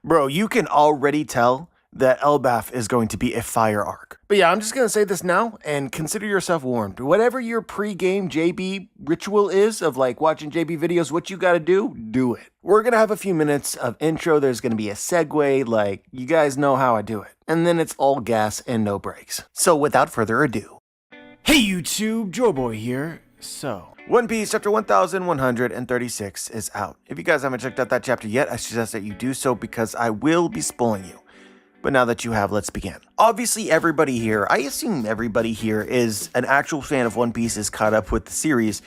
Bro, you can already tell that Elbaf is going to be a fire arc. But yeah, I'm just going to say this now and consider yourself warned. Whatever your pre-game JB ritual is of like watching JB videos, what you got to do it. We're going to have a few minutes of intro. There's going to be a segue, like you guys know how I do it. And then it's all gas and no brakes. So without further ado. Hey YouTube, Joeboy here. So, One Piece chapter 1136 is out. If you guys haven't checked out that chapter yet, I suggest that you do so because I will be spoiling you. But now that you have, let's begin. Obviously, everybody here, I assume everybody here is an actual fan of One Piece, is caught up with the series.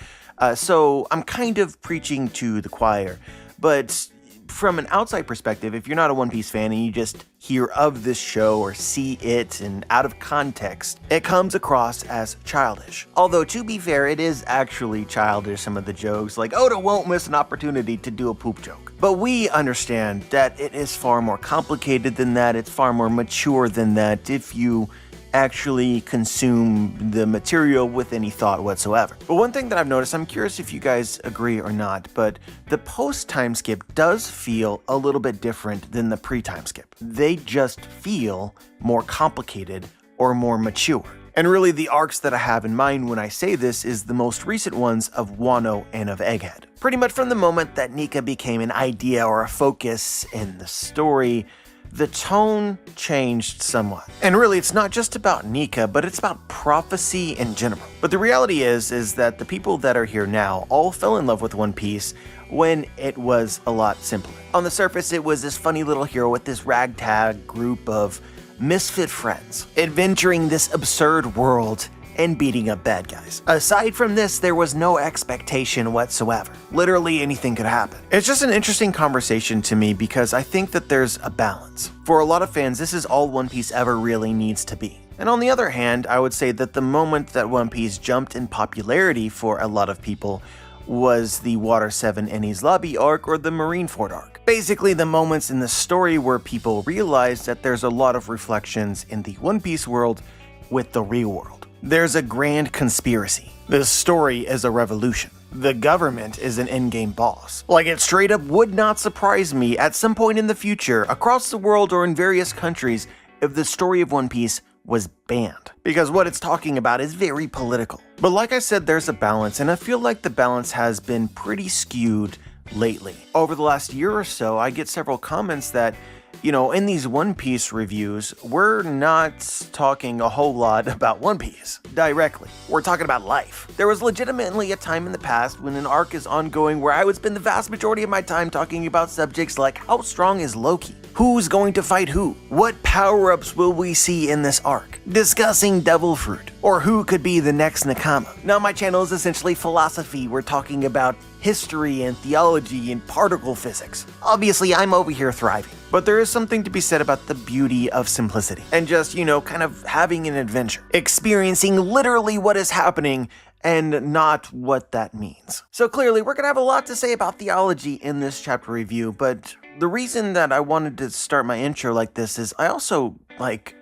So I'm kind of preaching to the choir. But from an outside perspective, if you're not a One Piece fan and you just hear of this show or see it and out of context, it comes across as childish. Although, to be fair, it is actually childish, some of the jokes, like Oda won't miss an opportunity to do a poop joke. But we understand that it is far more complicated than that, it's far more mature than that if you actually consume the material with any thought whatsoever. But one thing that I've noticed, I'm curious if you guys agree or not, but the post-time skip does feel a little bit different than the pre-time skip. They just feel more complicated or more mature. And really the arcs that I have in mind when I say this is the most recent ones of Wano and of Egghead. Pretty much from the moment that Nika became an idea or a focus in the story, the tone changed somewhat. And really, it's not just about Nika, but it's about prophecy in general. But the reality is that the people that are here now all fell in love with One Piece when it was a lot simpler. On the surface, it was this funny little hero with this ragtag group of misfit friends, adventuring this absurd world and beating up bad guys. Aside from this, there was no expectation whatsoever. Literally anything could happen. It's just an interesting conversation to me because I think that there's a balance. For a lot of fans, this is all One Piece ever really needs to be. And on the other hand, I would say that the moment that One Piece jumped in popularity for a lot of people was the Water 7 Enies Lobby arc or the Marineford arc. Basically the moments in the story where people realized that there's a lot of reflections in the One Piece world with the real world. There's a grand conspiracy. The story is a revolution. The government is an endgame boss. Like, it straight up would not surprise me at some point in the future, across the world or in various countries, if the story of One Piece was banned. Because what it's talking about is very political. But like I said, there's a balance, and I feel like the balance has been pretty skewed lately. Over the last year or so, I get several comments that, you know, in these One Piece reviews, we're not talking a whole lot about One Piece directly. We're talking about life. There was legitimately a time in the past when an arc is ongoing where I would spend the vast majority of my time talking about subjects like how strong is Loki? Who's going to fight who? What power-ups will we see in this arc? Discussing Devil Fruit, or who could be the next Nakama. Now my channel is essentially philosophy. We're talking about history and theology and particle physics. Obviously, I'm over here thriving. But there is something to be said about the beauty of simplicity and just, you know, kind of having an adventure, experiencing literally what is happening and not what that means. So clearly, we're gonna have a lot to say about theology in this chapter review, but the reason that I wanted to start my intro like this is I also like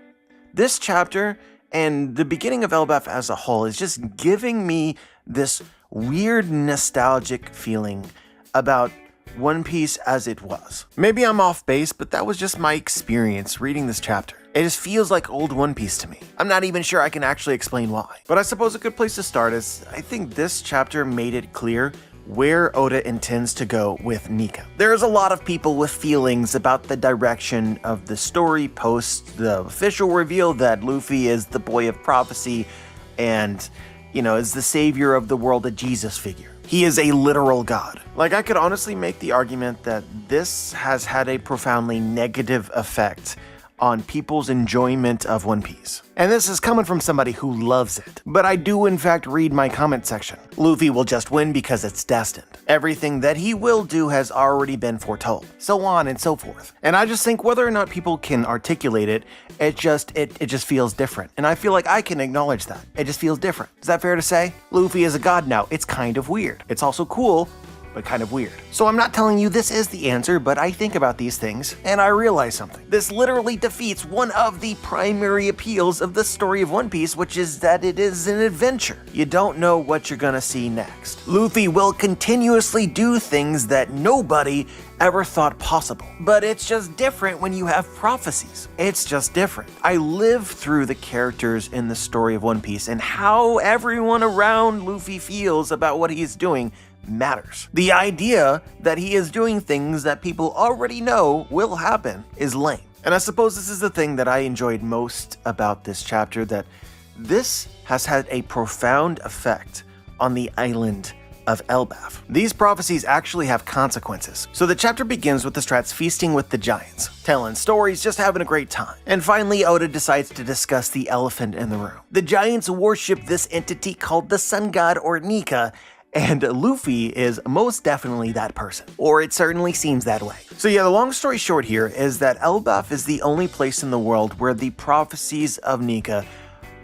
this chapter and the beginning of Elbaf as a whole is just giving me this weird nostalgic feeling about One Piece as it was. Maybe I'm off base, but that was just my experience reading this chapter. It just feels like old One Piece to me. I'm not even sure I can actually explain why. But I suppose a good place to start is, I think this chapter made it clear where Oda intends to go with Nika. There's a lot of people with feelings about the direction of the story post the official reveal that Luffy is the boy of prophecy and, you know, is the savior of the world, a Jesus figure. He is a literal god. Like, I could honestly make the argument that this has had a profoundly negative effect on people's enjoyment of One Piece. And this is coming from somebody who loves it. But I do in fact read my comment section. Luffy will just win because it's destined. Everything that he will do has already been foretold. So on and so forth. And I just think whether or not people can articulate it, it just feels different. And I feel like I can acknowledge that. It just feels different. Is that fair to say? Luffy is a god now. It's kind of weird. It's also cool, but kind of weird. So I'm not telling you this is the answer, but I think about these things, and I realize something. This literally defeats one of the primary appeals of the story of One Piece, which is that it is an adventure. You don't know what you're gonna see next. Luffy will continuously do things that nobody ever thought possible. But it's just different when you have prophecies. It's just different. I live through the characters in the story of One Piece, and how everyone around Luffy feels about what he's doing matters. The idea that he is doing things that people already know will happen is lame. And I suppose this is the thing that I enjoyed most about this chapter, that this has had a profound effect on the island of Elbaf. These prophecies actually have consequences. So the chapter begins with the Strats feasting with the giants, telling stories, just having a great time. And finally, Oda decides to discuss the elephant in the room. The giants worship this entity called the sun god, or Nika, and Luffy is most definitely that person, or it certainly seems that way. So yeah, the long story short here is that Elbaf is the only place in the world where the prophecies of Nika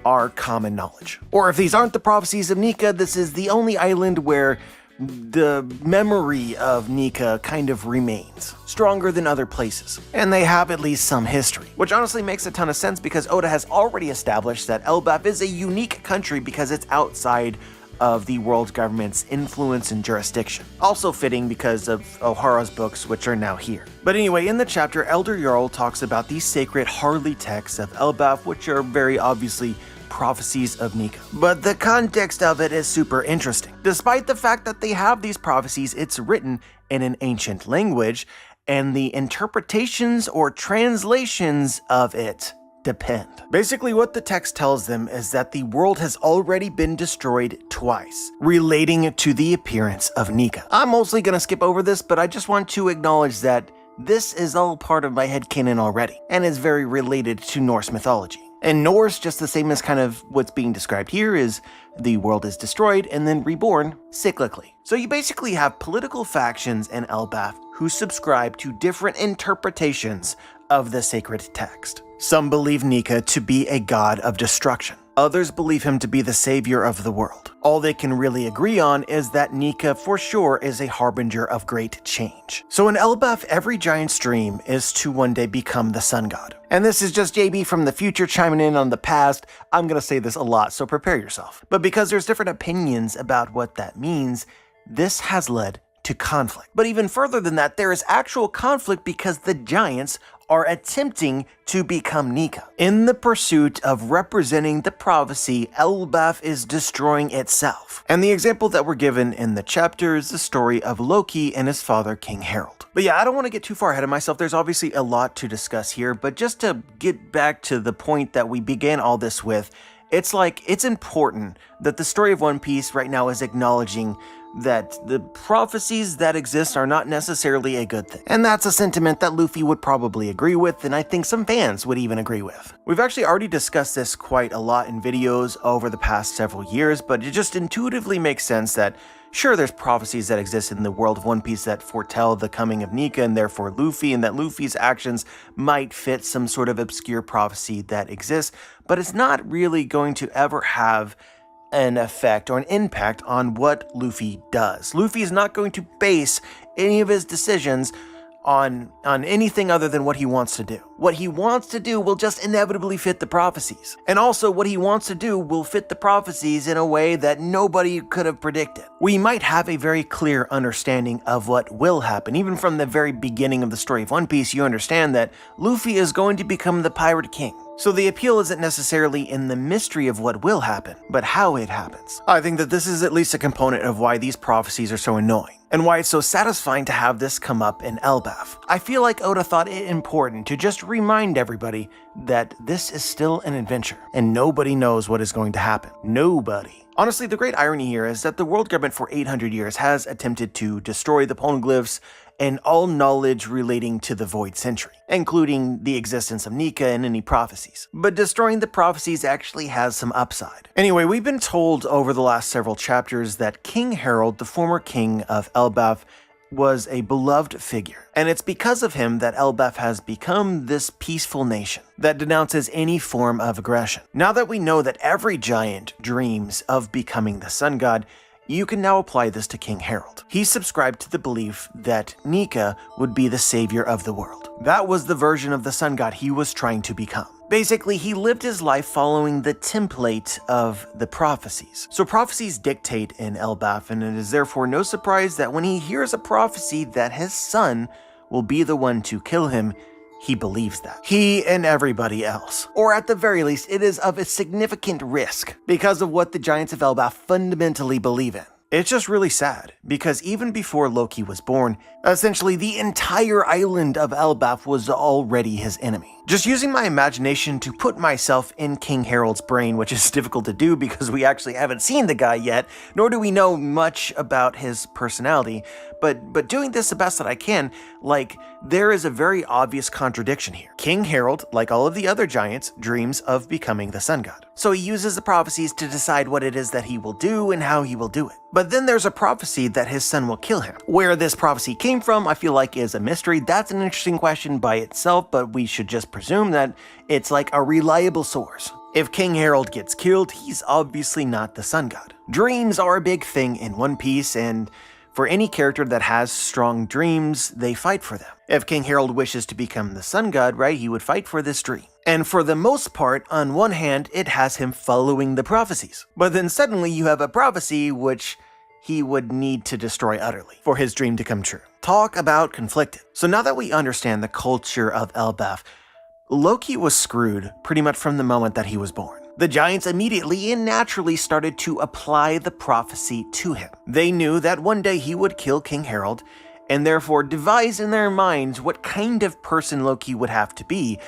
are common knowledge. Or if these aren't the prophecies of Nika, this is the only island where the memory of Nika kind of remains, stronger than other places. And they have at least some history, which honestly makes a ton of sense because Oda has already established that Elbaf is a unique country because it's outside of the world government's influence and jurisdiction. Also fitting because of Ohara's books, which are now here. But anyway, in the chapter, Elder Jarl talks about these sacred Harley texts of Elbaf, which are very obviously prophecies of Nika. But the context of it is super interesting. Despite the fact that they have these prophecies, it's written in an ancient language, and the interpretations or translations of it depend. Basically, what the text tells them is that the world has already been destroyed twice, relating to the appearance of Nika. I'm mostly gonna skip over this, but I just want to acknowledge that this is all part of my headcanon already, and is very related to Norse mythology. And Norse, just the same as kind of what's being described here, is the world is destroyed and then reborn cyclically. So you basically have political factions in Elbaf who subscribe to different interpretations of the sacred text. Some believe Nika to be a god of destruction. Others believe him to be the savior of the world. All they can really agree on is that Nika for sure is a harbinger of great change. So in Elbaf, every giant's dream is to one day become the sun god. And this is just JB from the future chiming in on the past. I'm gonna say this a lot, so prepare yourself. But because there's different opinions about what that means, this has led to conflict. But even further than that, there is actual conflict because the giants are attempting to become Nika. In the pursuit of representing the prophecy, Elbaf is destroying itself. And the example that we're given in the chapter is the story of Loki and his father, King Harold. But yeah, I don't want to get too far ahead of myself. There's obviously a lot to discuss here, but just to get back to the point that we began all this with, it's important that the story of One Piece right now is acknowledging that the prophecies that exist are not necessarily a good thing. And that's a sentiment that Luffy would probably agree with, and I think some fans would even agree with. We've actually already discussed this quite a lot in videos over the past several years, but it just intuitively makes sense that sure, there's prophecies that exist in the world of One Piece that foretell the coming of Nika and therefore Luffy, and that Luffy's actions might fit some sort of obscure prophecy that exists, but it's not really going to ever have an effect or an impact on what Luffy does. Luffy is not going to base any of his decisions on anything other than what he wants to do. What he wants to do will just inevitably fit the prophecies. And also what he wants to do will fit the prophecies in a way that nobody could have predicted. We might have a very clear understanding of what will happen. Even from the very beginning of the story of One Piece, you understand that Luffy is going to become the Pirate King. So the appeal isn't necessarily in the mystery of what will happen, but how it happens. I think that this is at least a component of why these prophecies are so annoying, and why it's so satisfying to have this come up in Elbaf. I feel like Oda thought it important to just remind everybody that this is still an adventure, and nobody knows what is going to happen. Nobody. Honestly, the great irony here is that the world government for 800 years has attempted to destroy the poneglyphs and all knowledge relating to the Void Century, including the existence of Nika and any prophecies. But destroying the prophecies actually has some upside. Anyway, we've been told over the last several chapters that King Harold, the former king of Elbaf, was a beloved figure. And it's because of him that Elbaf has become this peaceful nation that denounces any form of aggression. Now that we know that every giant dreams of becoming the sun god, You can now apply this to King Harold. He subscribed to the belief that Nika would be the savior of the world. That was the version of the sun god he was trying to become. Basically, he lived his life following the template of the prophecies. So prophecies dictate in Elbaf, and it is therefore no surprise that when he hears a prophecy that his son will be the one to kill him, he believes that. He and everybody else. Or at the very least, it is of a significant risk because of what the Giants of Elbaf fundamentally believe in. It's just really sad, because even before Loki was born, essentially the entire island of Elbaf was already his enemy. Just using my imagination to put myself in King Harold's brain, which is difficult to do because we actually haven't seen the guy yet, nor do we know much about his personality, but doing this the best that I can, there is a very obvious contradiction here. King Harold, like all of the other giants, dreams of becoming the sun god. So he uses the prophecies to decide what it is that he will do and how he will do it. But then there's a prophecy that his son will kill him. Where this prophecy came from, I feel like is a mystery. That's an interesting question by itself, but we should just presume that it's like a reliable source. If King Harold gets killed, he's obviously not the sun god. Dreams are a big thing in One Piece, and for any character that has strong dreams, they fight for them. If King Harold wishes to become the sun god, right, he would fight for this dream. And for the most part, on one hand, it has him following the prophecies. But then suddenly you have a prophecy which he would need to destroy utterly for his dream to come true. Talk about conflicted. So now that we understand the culture of Elbaf, Loki was screwed pretty much from the moment that he was born. The giants immediately and naturally started to apply the prophecy to him. They knew that one day he would kill King Harold, and therefore devised in their minds what kind of person Loki would have to be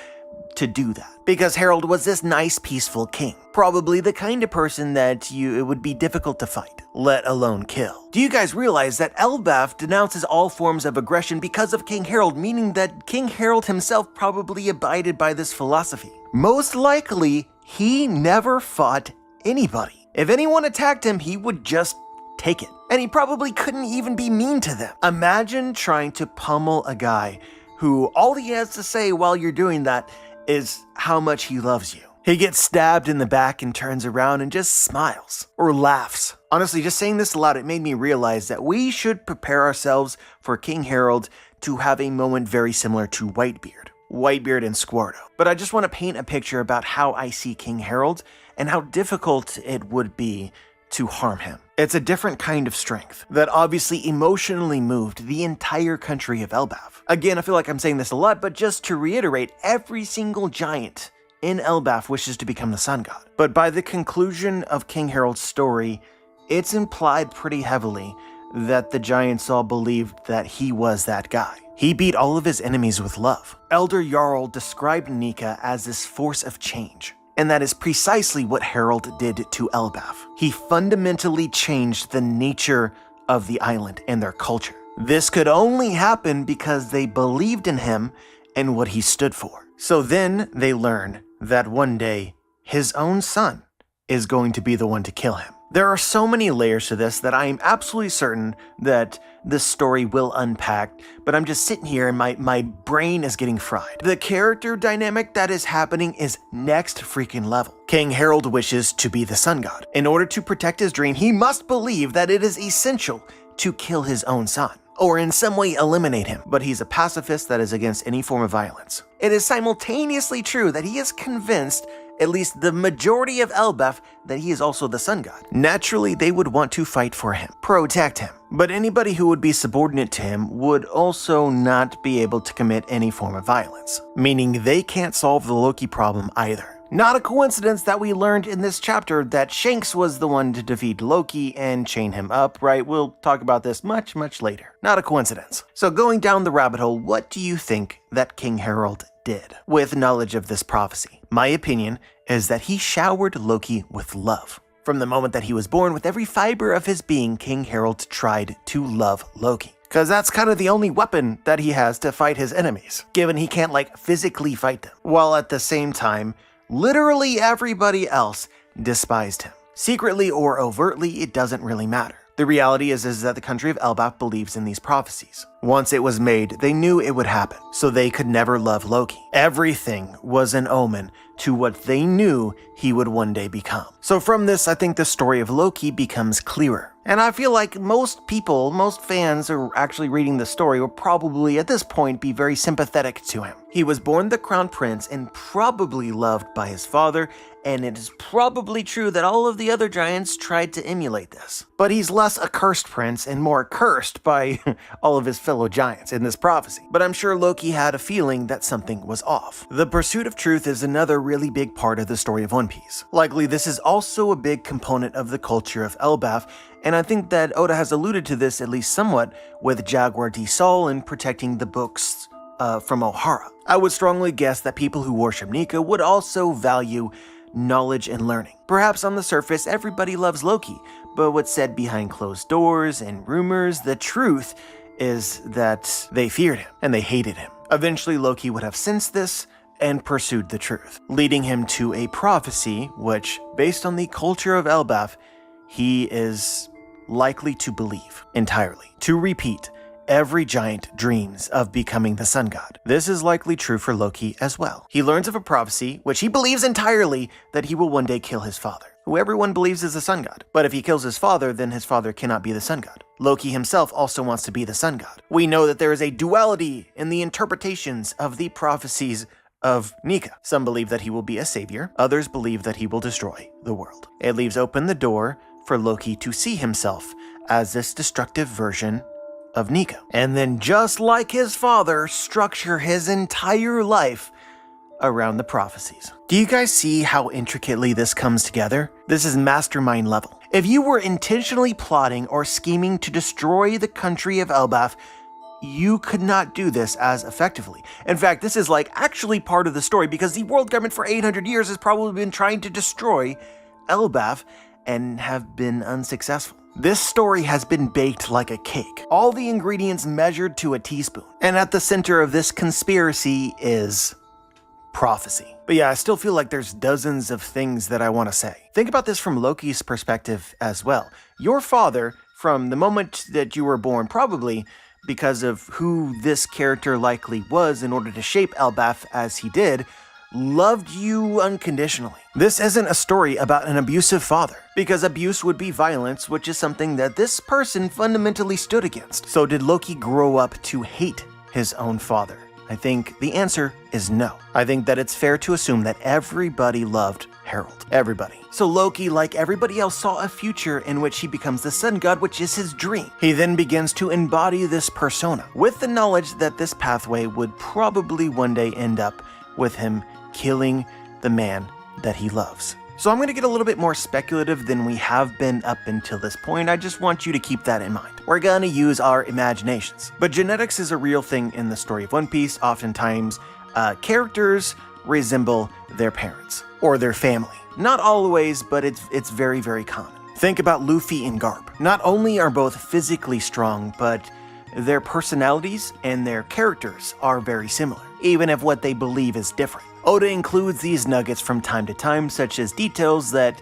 to do that. Because Harold was this nice, peaceful king. Probably the kind of person that it would be difficult to fight, let alone kill. Do you guys realize that Elbaf denounces all forms of aggression because of King Harold, meaning that King Harold himself probably abided by this philosophy? Most likely, he never fought anybody. If anyone attacked him, he would just take it. And he probably couldn't even be mean to them. Imagine trying to pummel a guy who all he has to say while you're doing that is how much he loves you. He gets stabbed in the back and turns around and just smiles or laughs. Honestly, just saying this aloud, it made me realize that we should prepare ourselves for King Harold to have a moment very similar to Whitebeard and Squardo. But I just want to paint a picture about how I see King Harold and how difficult it would be to harm him. It's a different kind of strength that obviously emotionally moved the entire country of Elbaf. Again, I feel like I'm saying this a lot, but just to reiterate, every single giant in Elbaf wishes to become the sun god. But by the conclusion of King Harold's story, it's implied pretty heavily that the giants all believed that he was that guy. He beat all of his enemies with love. Elder Jarl described Nika as this force of change. And that is precisely what Harold did to Elbaf. He fundamentally changed the nature of the island and their culture. This could only happen because they believed in him and what he stood for. So then they learn that one day his own son is going to be the one to kill him. There are so many layers to this that I am absolutely certain that this story will unpack, but I'm just sitting here and my brain is getting fried. The character dynamic that is happening is next freaking level. King Harold wishes to be the sun god. In order to protect his dream, he must believe that it is essential to kill his own son, or in some way eliminate him, but he's a pacifist that is against any form of violence. It is simultaneously true that he is convinced, at least the majority of Elbaf, that he is also the sun god. Naturally, they would want to fight for him, protect him, but anybody who would be subordinate to him would also not be able to commit any form of violence, meaning they can't solve the Loki problem either. Not a coincidence that we learned in this chapter that Shanks was the one to defeat Loki and chain him up, right? We'll talk about this much later. Not a coincidence. So going down the rabbit hole, what do you think that King Harold did with knowledge of this prophecy? My opinion is that he showered Loki with love. From the moment that he was born, with every fiber of his being, King Harold tried to love Loki. Because that's kind of the only weapon that he has to fight his enemies, given he can't physically fight them. While at the same time, literally everybody else despised him. Secretly or overtly, it doesn't really matter. The reality is that the country of Elbaf believes in these prophecies. Once it was made, they knew it would happen, so they could never love Loki. Everything was an omen to what they knew he would one day become. So from this, I think the story of Loki becomes clearer. And I feel like most people, most fans who are actually reading the story will probably at this point be very sympathetic to him. He was born the crown prince and probably loved by his father, and it is probably true that all of the other giants tried to emulate this. But he's less a cursed prince and more cursed by all of his fellow giants in this prophecy. But I'm sure Loki had a feeling that something was off. The pursuit of truth is another really big part of the story of One Piece. Likely this is also a big component of the culture of Elbaf, and I think that Oda has alluded to this at least somewhat with Jaguar D. Sol in protecting the books from Ohara. I would strongly guess that people who worship Nika would also value knowledge and learning. Perhaps on the surface, everybody loves Loki, but what's said behind closed doors and rumors, the truth is that they feared him and they hated him. Eventually, Loki would have sensed this and pursued the truth, leading him to a prophecy which, based on the culture of Elbaf, he is likely to believe entirely. To repeat, every giant dreams of becoming the sun god. This is likely true for Loki as well. He learns of a prophecy, which he believes entirely, that he will one day kill his father, who everyone believes is the sun god. But if he kills his father, then his father cannot be the sun god. Loki himself also wants to be the sun god. We know that there is a duality in the interpretations of the prophecies of Nika. Some believe that he will be a savior, others believe that he will destroy the world. It leaves open the door for Loki to see himself as this destructive version of Nika, and then just like his father, structure his entire life around the prophecies. Do you guys see how intricately this comes together? This is mastermind level. If you were intentionally plotting or scheming to destroy the country of Elbaf, you could not do this as effectively. In fact, this is like actually part of the story because the world government for 800 years has probably been trying to destroy Elbaf and have been unsuccessful. This story has been baked like a cake, all the ingredients measured to a teaspoon. And at the center of this conspiracy is prophecy. But yeah, I still feel like there's dozens of things that I want to say. Think about this from Loki's perspective as well. Your father, from the moment that you were born, probably because of who this character likely was in order to shape Elbaf as he did, loved you unconditionally. This isn't a story about an abusive father, because abuse would be violence, which is something that this person fundamentally stood against. So did Loki grow up to hate his own father? I think the answer is no. I think that it's fair to assume that everybody loved Harold. Everybody. So Loki, like everybody else, saw a future in which he becomes the sun god, which is his dream. He then begins to embody this persona, with the knowledge that this pathway would probably one day end up with him killing the man that he loves. So I'm going to get a little bit more speculative than we have been up until this point. I just want you to keep that in mind. We're going to use our imaginations. But genetics is a real thing in the story of One Piece. Oftentimes, characters resemble their parents or their family. Not always, but it's very, very common. Think about Luffy and Garp. Not only are both physically strong, but their personalities and their characters are very similar, even if what they believe is different. Oda includes these nuggets from time to time, such as details that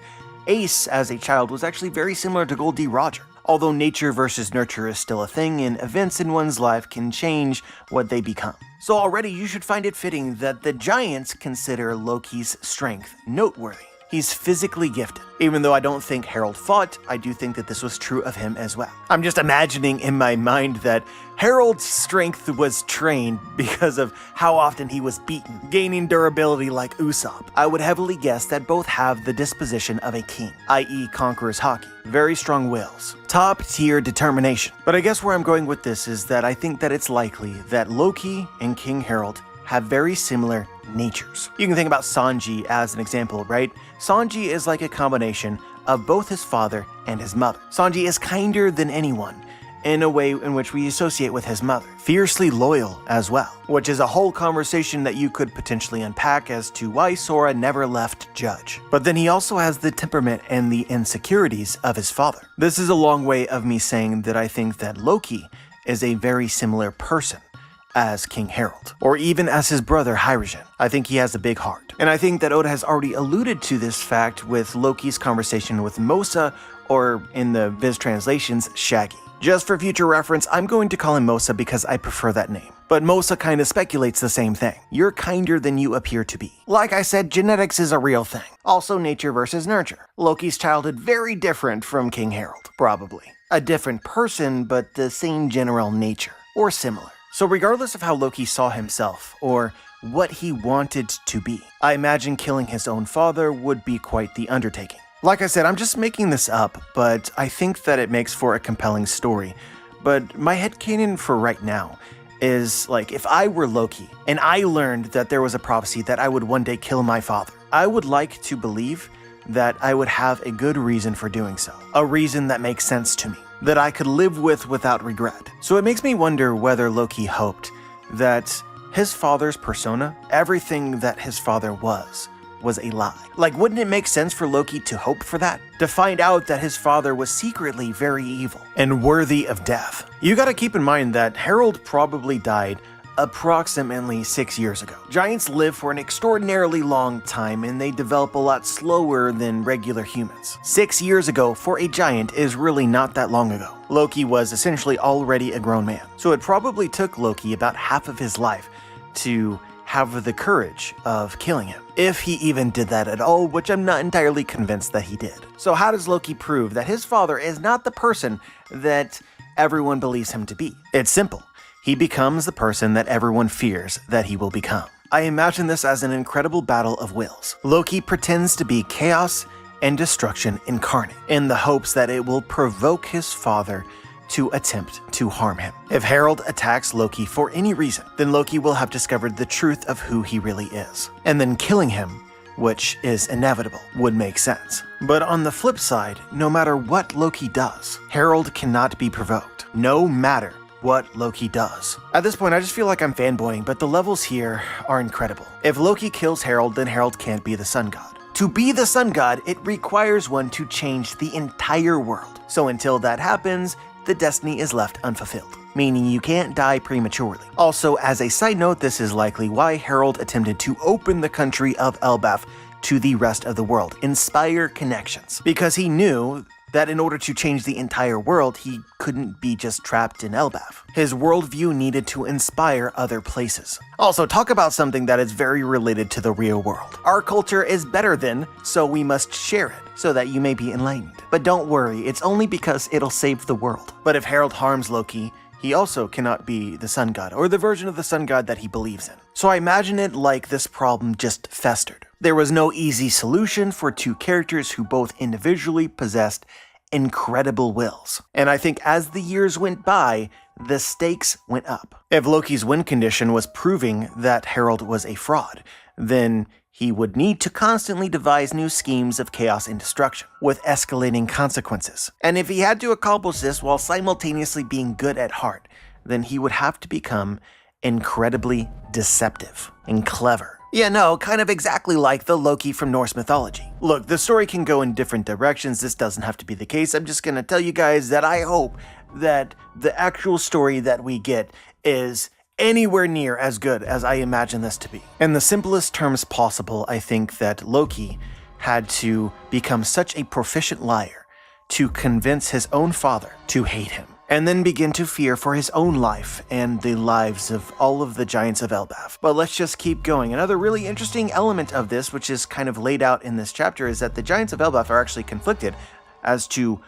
Ace, as a child, was actually very similar to Gold D. Roger. Although nature versus nurture is still a thing, and events in one's life can change what they become. So already you should find it fitting that the Giants consider Loki's strength noteworthy. He's physically gifted. Even though I don't think Harold fought, I do think that this was true of him as well. I'm just imagining in my mind that Harold's strength was trained because of how often he was beaten, gaining durability like Usopp. I would heavily guess that both have the disposition of a king, i.e. conqueror's haki. Very strong wills, top tier determination. But I guess where I'm going with this is that I think that it's likely that Loki and King Harold have very similar natures. You can think about Sanji as an example, right? Sanji is like a combination of both his father and his mother. Sanji is kinder than anyone in a way in which we associate with his mother. Fiercely loyal as well, which is a whole conversation that you could potentially unpack as to why Sora never left Judge. But then he also has the temperament and the insecurities of his father. This is a long way of me saying that I think that Loki is a very similar person as King Harold, or even as his brother Hiruzen. I think he has a big heart. And I think that Oda has already alluded to this fact with Loki's conversation with Mosa, or in the Viz translations, Shaggy. Just for future reference, I'm going to call him Mosa because I prefer that name. But Mosa kinda speculates the same thing. You're kinder than you appear to be. Like I said, genetics is a real thing. Also nature versus nurture. Loki's childhood very different from King Harold, probably. A different person, but the same general nature, or similar. So regardless of how Loki saw himself, or what he wanted to be, I imagine killing his own father would be quite the undertaking. Like I said, I'm just making this up, but I think that it makes for a compelling story. But my headcanon for right now is, like, if I were Loki, and I learned that there was a prophecy that I would one day kill my father, I would like to believe that I would have a good reason for doing so. A reason that makes sense to me, that I could live with without regret. So it makes me wonder whether Loki hoped that his father's persona, everything that his father was a lie. Like, wouldn't it make sense for Loki to hope for that? To find out that his father was secretly very evil and worthy of death. You gotta keep in mind that Harold probably died approximately 6 years ago. Giants live for an extraordinarily long time and they develop a lot slower than regular humans. 6 years ago for a giant is really not that long ago. Loki was essentially already a grown man. So it probably took Loki about half of his life to have the courage of killing him. If he even did that at all, which I'm not entirely convinced that he did. So how does Loki prove that his father is not the person that everyone believes him to be? It's simple. He becomes the person that everyone fears that he will become. I imagine this as an incredible battle of wills. Loki pretends to be chaos and destruction incarnate, in the hopes that it will provoke his father to attempt to harm him. If Harold attacks Loki for any reason, then Loki will have discovered the truth of who he really is. And then killing him, which is inevitable, would make sense. But on the flip side, no matter what Loki does, Harold cannot be provoked. No matter what Loki does. At this point, I just feel like I'm fanboying, but the levels here are incredible. If Loki kills Harold, then Harold can't be the sun god. To be the sun god, it requires one to change the entire world. So until that happens, the destiny is left unfulfilled, meaning you can't die prematurely. Also, as a side note, this is likely why Harold attempted to open the country of Elbaf to the rest of the world, inspire connections, because he knew that in order to change the entire world, he couldn't be just trapped in Elbaf. His worldview needed to inspire other places. Also, talk about something that is very related to the real world. Our culture is better than, so we must share it, so that you may be enlightened. But don't worry, it's only because it'll save the world. But if Harold harms Loki, he also cannot be the sun god, or the version of the sun god that he believes in. So I imagine it like this problem just festered. There was no easy solution for two characters who both individually possessed incredible wills. And I think as the years went by, the stakes went up. If Loki's win condition was proving that Harold was a fraud, then he would need to constantly devise new schemes of chaos and destruction, with escalating consequences. And if he had to accomplish this while simultaneously being good at heart, then he would have to become incredibly deceptive and clever. Yeah, no, kind of exactly like the Loki from Norse mythology. Look, the story can go in different directions. This doesn't have to be the case. I'm just gonna tell you guys that I hope that the actual story that we get is anywhere near as good as I imagine this to be. In the simplest terms possible, I think that Loki had to become such a proficient liar to convince his own father to hate him, and then begin to fear for his own life and the lives of all of the giants of Elbaf. But let's just keep going. Another really interesting element of this, which is kind of laid out in this chapter, is that the giants of Elbaf are actually conflicted as to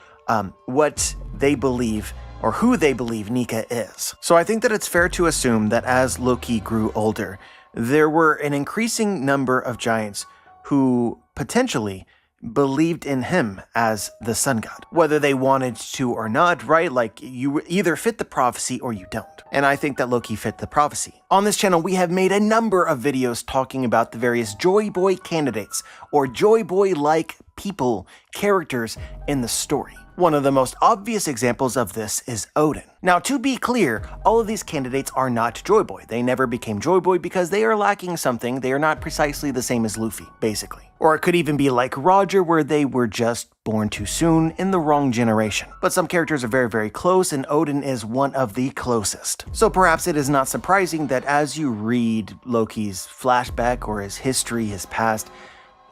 what they believe or who they believe Nika is. So I think that it's fair to assume that as Loki grew older, there were an increasing number of giants who potentially believed in him as the sun god, whether they wanted to or not, right? Like, you either fit the prophecy or you don't. And I think that Loki fit the prophecy. On this channel, we have made a number of videos talking about the various Joy Boy candidates, or Joy Boy-like people, characters in the story. One of the most obvious examples of this is Odin. Now, to be clear, all of these candidates are not Joy Boy. They never became Joy Boy because they are lacking something. They are not precisely the same as Luffy, basically. Or it could even be like Roger, where they were just born too soon in the wrong generation. But some characters are very, very close, and Odin is one of the closest. So perhaps it is not surprising that as you read Loki's flashback or his history, his past,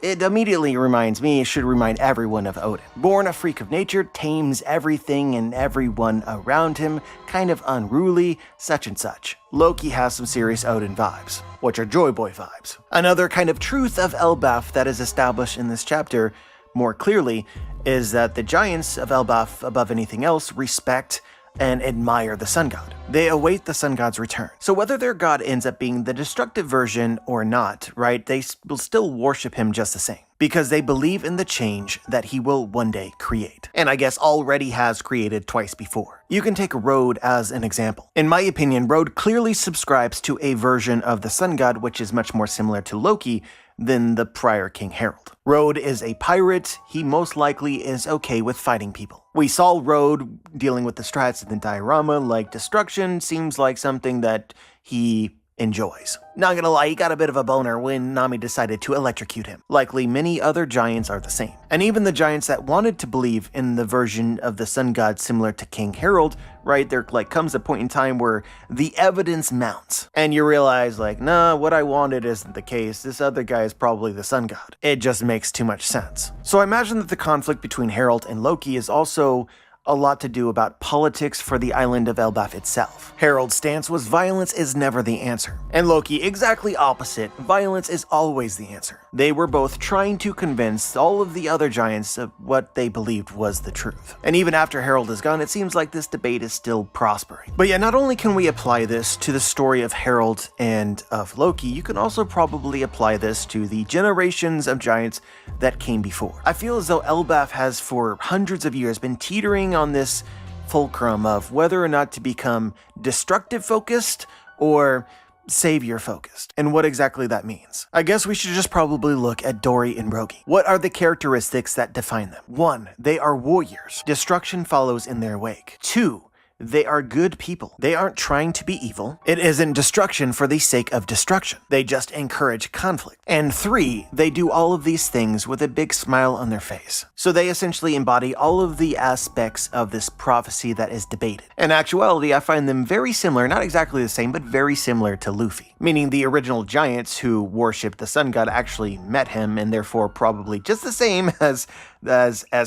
It immediately reminds me, it should remind everyone of Odin. Born a freak of nature, tames everything and everyone around him, kind of unruly, such and such. Loki has some serious Odin vibes, which are Joy Boy vibes. Another kind of truth of Elbaf that is established in this chapter more clearly is that the giants of Elbaf, above anything else, respect and admire the sun god. They await the sun god's return. So whether their god ends up being the destructive version or not, right, they will still worship him just the same, because they believe in the change that he will one day create. And I guess already has created twice before. You can take Road as an example. In my opinion, Road clearly subscribes to a version of the sun god which is much more similar to Loki than the prior King Harold. Road is a pirate. He most likely is okay with fighting people. We saw Road dealing with the strats in the diorama, like destruction seems like something that he enjoys. Not gonna lie, he got a bit of a boner when Nami decided to electrocute him. Likely many other giants are the same. And even the giants that wanted to believe in the version of the sun god similar to King Harold, right, there comes a point in time where the evidence mounts. And you realize nah, what I wanted isn't the case. This other guy is probably the sun god. It just makes too much sense. So I imagine that the conflict between Harold and Loki is also a lot to do about politics for the island of Elbaf itself. Harold's stance was violence is never the answer, and Loki exactly opposite, violence is always the answer. They were both trying to convince all of the other giants of what they believed was the truth. And even after Harold is gone, it seems like this debate is still prospering. But yeah, not only can we apply this to the story of Harold and of Loki, you can also probably apply this to the generations of giants that came before. I feel as though Elbaf has for hundreds of years been teetering on this fulcrum of whether or not to become destructive focused or savior focused, and what exactly that means. I guess we should just probably look at Dory and Brogy. What are the characteristics that define them? 1. They are warriors. Destruction follows in their wake. 2. They are good people. They aren't trying to be evil. It isn't destruction for the sake of destruction. They just encourage conflict. And 3, they do all of these things with a big smile on their face. So they essentially embody all of the aspects of this prophecy that is debated. In actuality, I find them very similar, not exactly the same, but very similar to Luffy. Meaning the original giants who worshipped the sun god actually met him and therefore probably just the same as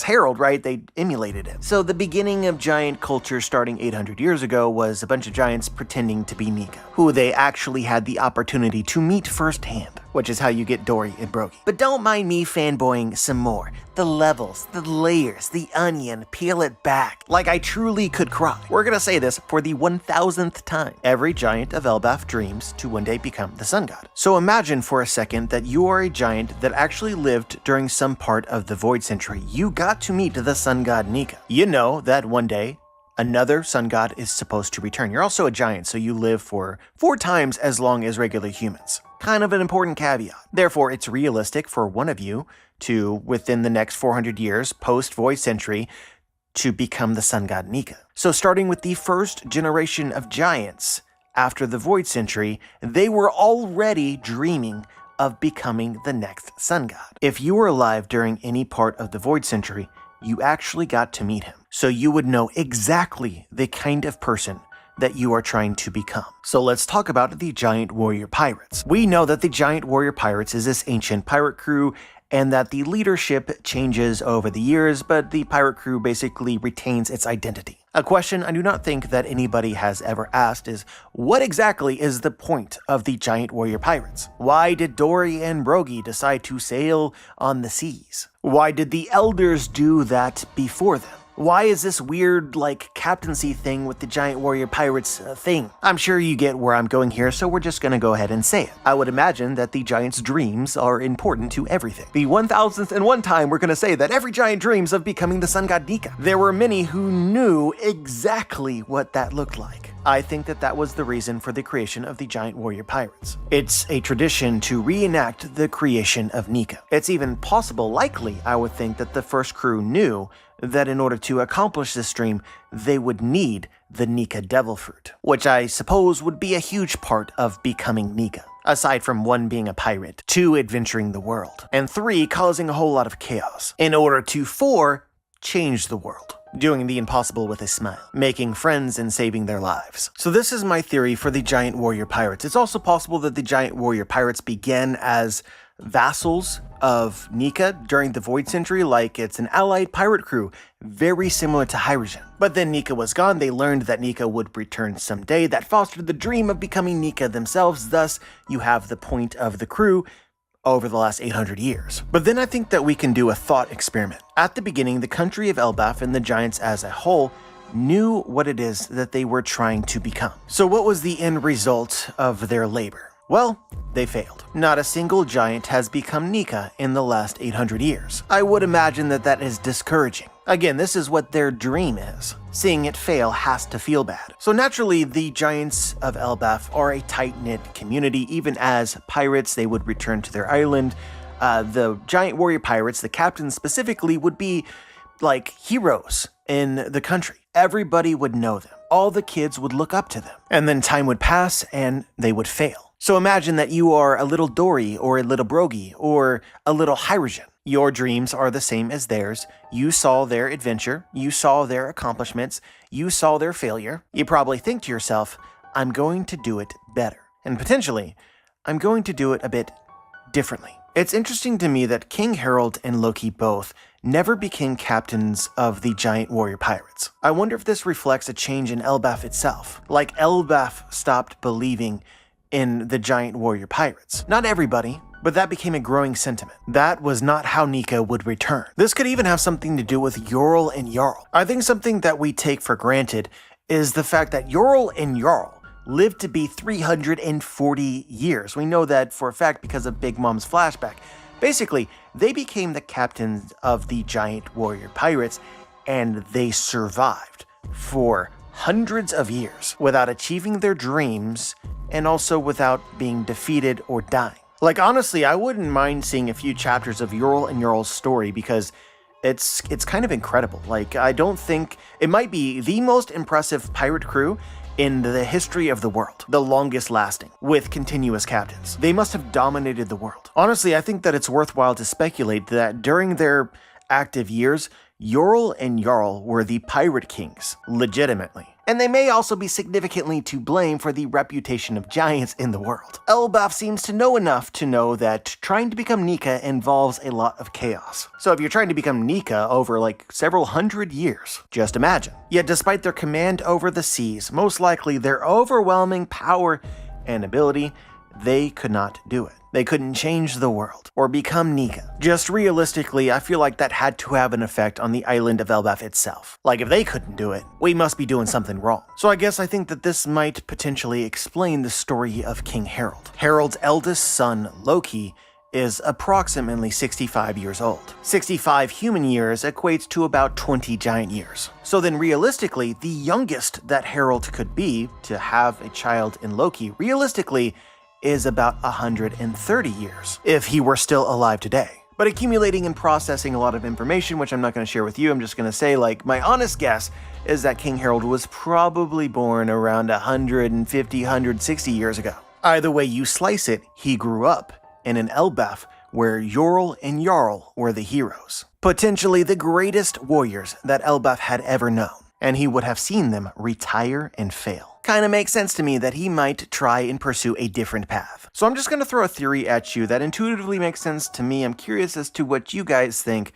Harold, right? They emulated him. So the beginning of giant culture starting 800 years ago was a bunch of giants pretending to be Nika, who they actually had the opportunity to meet firsthand, which is how you get Dory and Brogy. But don't mind me fanboying some more. The levels, the layers, the onion, peel it back. Like I truly could cry. We're gonna say this for the 1000th time. Every giant of Elbaf dreams to one day become the sun god. So imagine for a second that you are a giant that actually lived during some part of the Void Century. You got to meet the sun god Nika. You know that one day another sun god is supposed to return. You're also a giant, so you live for 4 times as long as regular humans. Kind of an important caveat. Therefore, it's realistic for one of you to, within the next 400 years, post-Void Century, to become the sun god Nika. So starting with the first generation of giants after the Void Century, they were already dreaming of becoming the next sun god. If you were alive during any part of the Void Century, you actually got to meet him. So you would know exactly the kind of person that you are trying to become. So let's talk about the Giant Warrior Pirates. We know that the Giant Warrior Pirates is this ancient pirate crew and that the leadership changes over the years, but the pirate crew basically retains its identity. A question I do not think that anybody has ever asked is, what exactly is the point of the Giant Warrior Pirates? Why did Dory and Brogy decide to sail on the seas? Why did the elders do that before them? Why is this weird, captaincy thing with the Giant Warrior Pirates thing? I'm sure you get where I'm going here, so we're just gonna go ahead and say it. I would imagine that the giant's dreams are important to everything. The 1001st time we're gonna say that every giant dreams of becoming the sun god Nika. There were many who knew exactly what that looked like. I think that was the reason for the creation of the Giant Warrior Pirates. It's a tradition to reenact the creation of Nika. It's even possible, likely, I would think, that the first crew knew that in order to accomplish this dream, they would need the Nika Devil Fruit, which I suppose would be a huge part of becoming Nika. Aside from 1 being a pirate, 2 adventuring the world, and 3 causing a whole lot of chaos, in order to 4 change the world. Doing the impossible with a smile, making friends and saving their lives. So this is my theory for the Giant Warrior Pirates. It's also possible that the Giant Warrior Pirates began as vassals of Nika during the Void Century, like it's an allied pirate crew, very similar to Hyrule. But then Nika was gone, they learned that Nika would return someday, that fostered the dream of becoming Nika themselves, thus you have the point of the crew over the last 800 years. But then I think that we can do a thought experiment. At the beginning, the country of Elbaf and the giants as a whole knew what it is that they were trying to become. So what was the end result of their labor? Well, they failed. Not a single giant has become Nika in the last 800 years. I would imagine that that is discouraging. Again, this is what their dream is. Seeing it fail has to feel bad. So naturally, the giants of Elbaf are a tight-knit community. Even as pirates, they would return to their island. The giant warrior pirates, the captains specifically, would be like heroes in the country. Everybody would know them. All the kids would look up to them. And then time would pass and they would fail. So imagine that you are a little Dory or a little Brogy or a little Hyrule. Your dreams are the same as theirs. You saw their adventure. You saw their accomplishments. You saw their failure. You probably think to yourself, I'm going to do it better. And potentially, I'm going to do it a bit differently. It's interesting to me that King Harold and Loki both never became captains of the giant warrior pirates. I wonder if this reflects a change in Elbaf itself. Like Elbaf stopped believing in the giant warrior pirates. Not everybody, but that became a growing sentiment. That was not how Nika would return. This could even have something to do with Yorl and Jarl. I think something that we take for granted is the fact that Yorl and Jarl lived to be 340 years. We know that for a fact because of Big Mom's flashback. Basically, they became the captains of the giant warrior pirates, and they survived for hundreds of years without achieving their dreams and also without being defeated or dying. Like, honestly, I wouldn't mind seeing a few chapters of Yorl and Jarl's story because it's kind of incredible. Like, I don't think it might be the most impressive pirate crew in the history of the world, the longest lasting, with continuous captains. They must have dominated the world. Honestly, I think that it's worthwhile to speculate that during their active years, Yorl and Jarl were the pirate kings, legitimately. And they may also be significantly to blame for the reputation of giants in the world. Elbaf seems to know enough to know that trying to become Nika involves a lot of chaos. So if you're trying to become Nika over like several hundred years, just imagine. Yet despite their command over the seas, most likely their overwhelming power and ability, they could not do it. They couldn't change the world or become Nika. Just realistically, I feel like that had to have an effect on the island of Elbaf itself. Like, if they couldn't do it, we must be doing something wrong. So I guess I think that this might potentially explain the story of King Harold. Harold's eldest son, Loki, is approximately 65 years old. 65 human years equates to about 20 giant years. So then realistically, the youngest that Harold could be to have a child in Loki, realistically, is about 130 years, if he were still alive today. But accumulating and processing a lot of information, which I'm not going to share with you, I'm just going to say, like, my honest guess is that King Harold was probably born around 150, 160 years ago. Either way you slice it, he grew up in an Elbaf where Yorl and Jarl were the heroes. Potentially the greatest warriors that Elbaf had ever known, and he would have seen them retire and fail. Kinda makes sense to me that he might try and pursue a different path. So I'm just gonna throw a theory at you that intuitively makes sense to me. I'm curious as to what you guys think,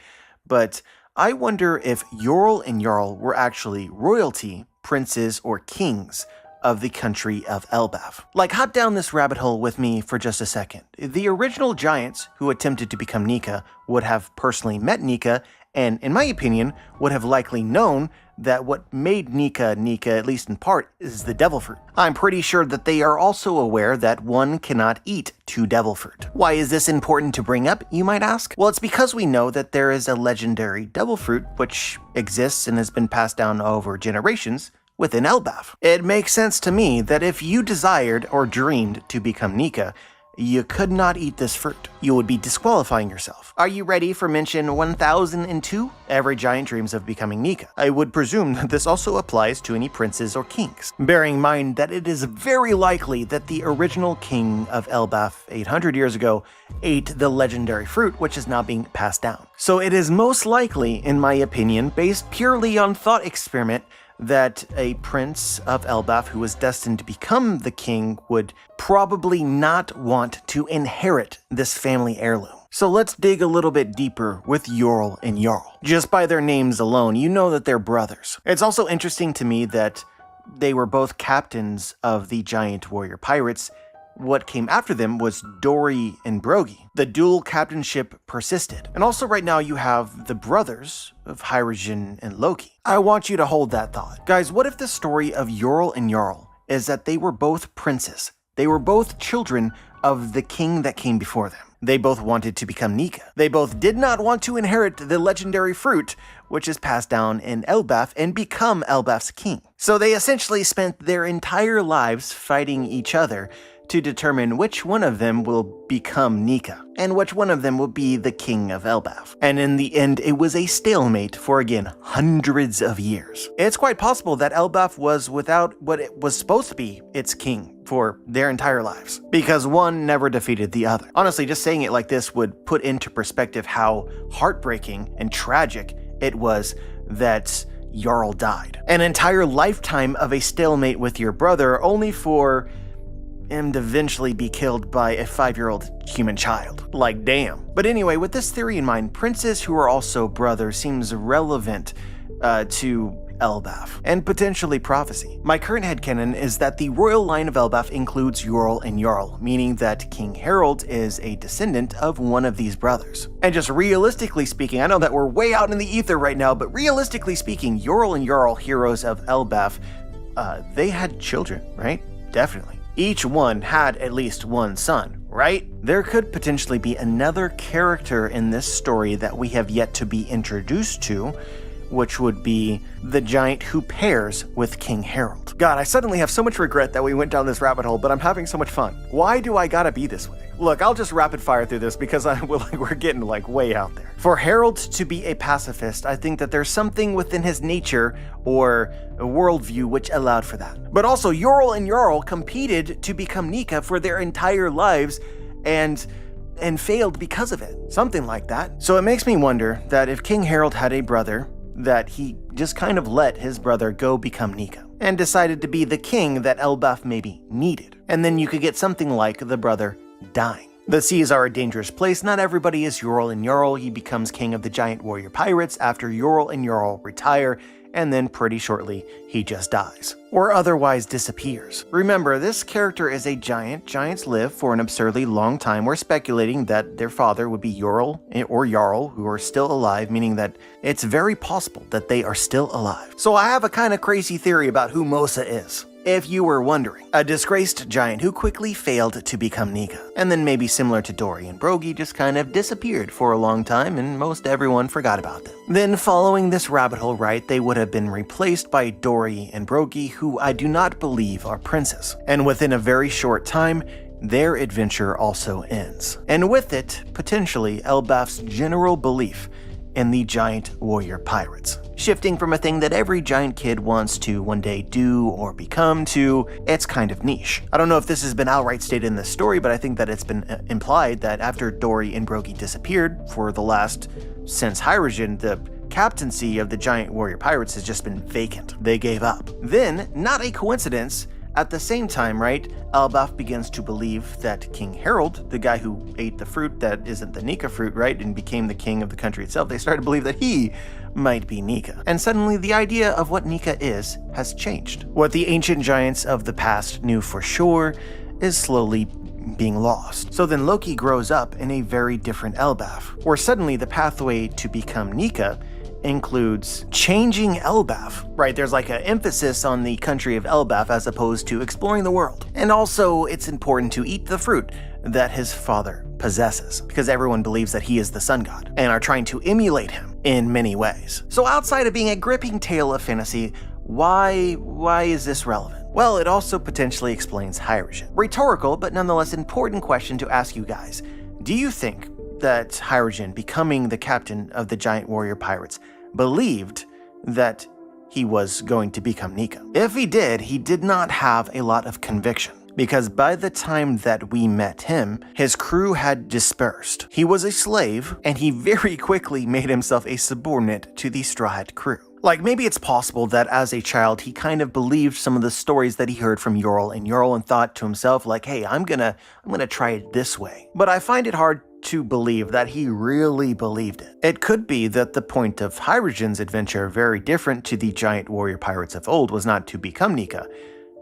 but I wonder if Yorl and Jarl were actually royalty, princes, or kings of the country of Elbaf. Like, hop down this rabbit hole with me for just a second. The original giants who attempted to become Nika would have personally met Nika, and in my opinion, would have likely known that what made Nika Nika, at least in part, is the devil fruit. I'm pretty sure that they are also aware that one cannot eat two devil fruit. Why is this important to bring up, you might ask? Well, it's because we know that there is a legendary devil fruit which exists and has been passed down over generations within Elbaf. It makes sense to me that if you desired or dreamed to become Nika, you could not eat this fruit. You would be disqualifying yourself. Are you ready for mention 1002? Every giant dreams of becoming Nika. I would presume that this also applies to any princes or kings, bearing in mind that it is very likely that the original king of Elbaf 800 years ago ate the legendary fruit, which is now being passed down. So it is most likely, in my opinion, based purely on thought experiment, that a prince of Elbaf who was destined to become the king would probably not want to inherit this family heirloom. So let's dig a little bit deeper with Yorl and Jarl. Just by their names alone, you know that they're brothers. It's also interesting to me that they were both captains of the giant warrior pirates. What came after them was Dory and Brogy. The dual captainship persisted. And also right now you have the brothers of Hyrule and Loki. I want you to hold that thought. Guys, what if the story of Yorl and Jarl is that they were both princes? They were both children of the king that came before them. They both wanted to become Nika. They both did not want to inherit the legendary fruit, which is passed down in Elbaf, and become Elbaf's king. So they essentially spent their entire lives fighting each other to determine which one of them will become Nika, and which one of them will be the king of Elbaf. And in the end, it was a stalemate for, again, hundreds of years. It's quite possible that Elbaf was without what it was supposed to be its king for their entire lives, because one never defeated the other. Honestly, just saying it like this would put into perspective how heartbreaking and tragic it was that Jarl died. An entire lifetime of a stalemate with your brother, only for him to eventually be killed by a 5-year-old human child. Like, damn. But anyway, with this theory in mind, princes who are also brothers seems relevant to Elbaf, and potentially prophecy. My current headcanon is that the royal line of Elbaf includes Yorl and Jarl, meaning that King Harold is a descendant of one of these brothers. And just realistically speaking, I know that we're way out in the ether right now, but realistically speaking, Yorl and Jarl, heroes of Elbaf, they had children, right? Definitely. Each one had at least one son, right? There could potentially be another character in this story that we have yet to be introduced to, which would be the giant who pairs with King Harold. God, I suddenly have so much regret that we went down this rabbit hole, but I'm having so much fun. Why do I gotta be this way? Look, I'll just rapid fire through this because we're getting way out there. For Harold to be a pacifist, I think that there's something within his nature or a worldview which allowed for that. But also, Yorl and Jarl competed to become Nika for their entire lives and failed because of it. Something like that. So it makes me wonder that if King Harold had a brother, that he just kind of let his brother go become Nika and decided to be the king that Elbaf maybe needed. And then you could get something like the brother dying. The seas are a dangerous place. Not everybody is Yorl and Jarl. He becomes king of the giant warrior pirates after Yorl and Jarl retire, and then pretty shortly he just dies, or otherwise disappears. Remember, this character is a giant. Giants live for an absurdly long time. We're speculating that their father would be Yorl or Jarl, who are still alive, meaning that it's very possible that they are still alive. So I have a kind of crazy theory about who Mosa is. If you were wondering, a disgraced giant who quickly failed to become Nika, and then maybe similar to Dory and Brogy just kind of disappeared for a long time and most everyone forgot about them. Then following this rabbit hole right, they would have been replaced by Dory and Brogy, who I do not believe are princes. And within a very short time, their adventure also ends. And with it, potentially Elbaf's general belief in the giant warrior pirates. Shifting from a thing that every giant kid wants to one day do or become to, it's kind of niche. I don't know if this has been outright stated in the story, but I think that it's been implied that after Dory and Brogy disappeared for the last since Hyrule, the captaincy of the giant warrior pirates has just been vacant. They gave up. Then, not a coincidence, at the same time, right, Elbaf begins to believe that King Harold, the guy who ate the fruit that isn't the Nika fruit, right, and became the king of the country itself, they started to believe that he might be Nika. And suddenly the idea of what Nika is has changed. What the ancient giants of the past knew for sure is slowly being lost. So then Loki grows up in a very different Elbaf, where suddenly the pathway to become Nika includes changing Elbaf, right? There's like an emphasis on the country of Elbaf as opposed to exploring the world. And also, it's important to eat the fruit that his father possesses, because everyone believes that he is the sun god and are trying to emulate him in many ways. So outside of being a gripping tale of fantasy, why is this relevant? Well, it also potentially explains Hyrule. Rhetorical, but nonetheless important question to ask you guys. Do you think that Hyrule, becoming the captain of the giant warrior pirates, believed that he was going to become Nika? If he did not have a lot of conviction, because by the time that we met him, his crew had dispersed. He was a slave, and he very quickly made himself a subordinate to the Straw Hat crew. Like, maybe it's possible that as a child, he kind of believed some of the stories that he heard from Yorl and thought to himself, like, hey, I'm gonna try it this way. But I find it hard to believe that he really believed it. It could be that the point of Hyrule adventure, very different to the giant warrior pirates of old, was not to become Nika,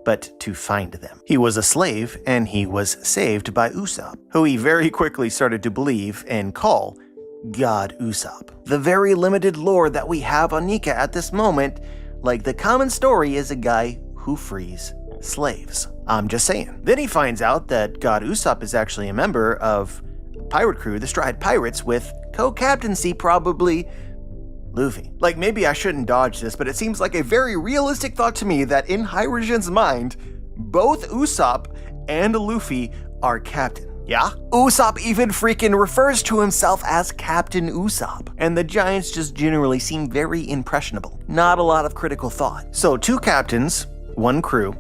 but to find them. He was a slave, and he was saved by Usopp, who he very quickly started to believe and call God Usopp. The very limited lore that we have on Nika at this moment, like the common story, is a guy who frees slaves. I'm just saying. Then he finds out that God Usopp is actually a member of pirate crew, the Stride Pirates, with co-captaincy probably Luffy. Like, maybe I shouldn't dodge this, but it seems like a very realistic thought to me that in Hiruzen's mind, both Usopp and Luffy are captain. Yeah? Usopp even freaking refers to himself as Captain Usopp. And the Giants just generally seem very impressionable. Not a lot of critical thought. So 2 captains, 1 crew.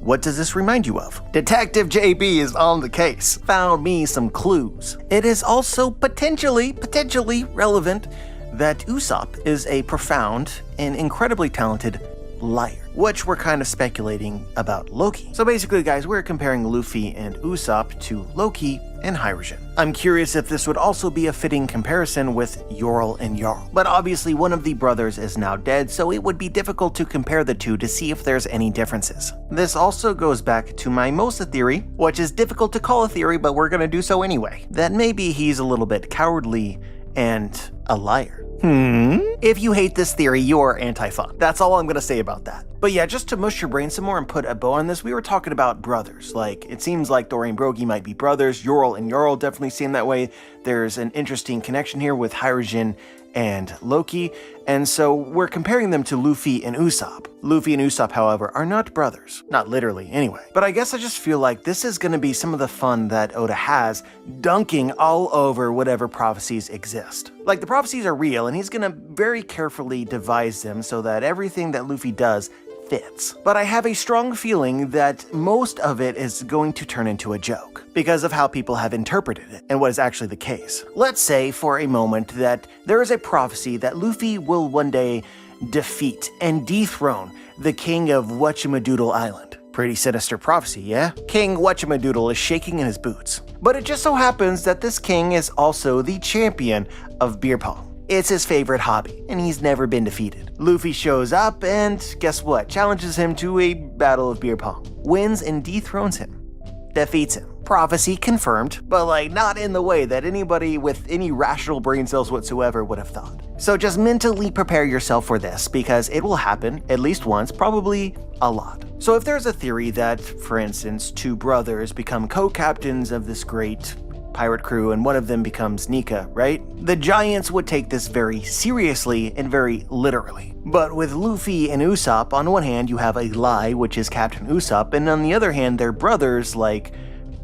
What does this remind you of? Detective JB is on the case. Found me some clues. It is also potentially relevant that Usopp is a profound and incredibly talented liar, which we're kind of speculating about Loki. So basically, guys, we're comparing Luffy and Usopp to Loki and Hyrule. I'm curious if this would also be a fitting comparison with Yorl and Jarl. But obviously one of the brothers is now dead, so it would be difficult to compare the two to see if there's any differences. This also goes back to my Mosa theory, which is difficult to call a theory, but we're gonna do so anyway. That maybe he's a little bit cowardly and a liar. If you hate this theory, you're anti-fun. That's all I'm gonna say about that. But yeah, just to mush your brain some more and put a bow on this, we were talking about brothers. Like, it seems like Dory and Brogy might be brothers. Yorl and Jarl definitely seem that way. There's an interesting connection here with Hyrule and Loki, and so we're comparing them to Luffy and Usopp. Luffy and Usopp, however, are not brothers. Not literally, anyway. But I guess I just feel like this is gonna be some of the fun that Oda has, dunking all over whatever prophecies exist. Like, the prophecies are real, and he's gonna very carefully devise them so that everything that Luffy does fits. But I have a strong feeling that most of it is going to turn into a joke because of how people have interpreted it and what is actually the case. Let's say for a moment that there is a prophecy that Luffy will one day defeat and dethrone the king of Whatchamadoodle Island. Pretty sinister prophecy, yeah? King Whatchamadoodle is shaking in his boots. But it just so happens that this king is also the champion of beer pong. It's his favorite hobby, and he's never been defeated. Luffy shows up and, guess what, challenges him to a battle of beer pong. Wins and dethrones him. Defeats him. Prophecy confirmed, but like not in the way that anybody with any rational brain cells whatsoever would have thought. So just mentally prepare yourself for this, because it will happen at least once, probably a lot. So if there's a theory that, for instance, 2 brothers become co-captains of this great pirate crew and one of them becomes Nika, right? The Giants would take this very seriously and very literally. But with Luffy and Usopp, on one hand you have a lie, which is Captain Usopp, and on the other hand they're brothers like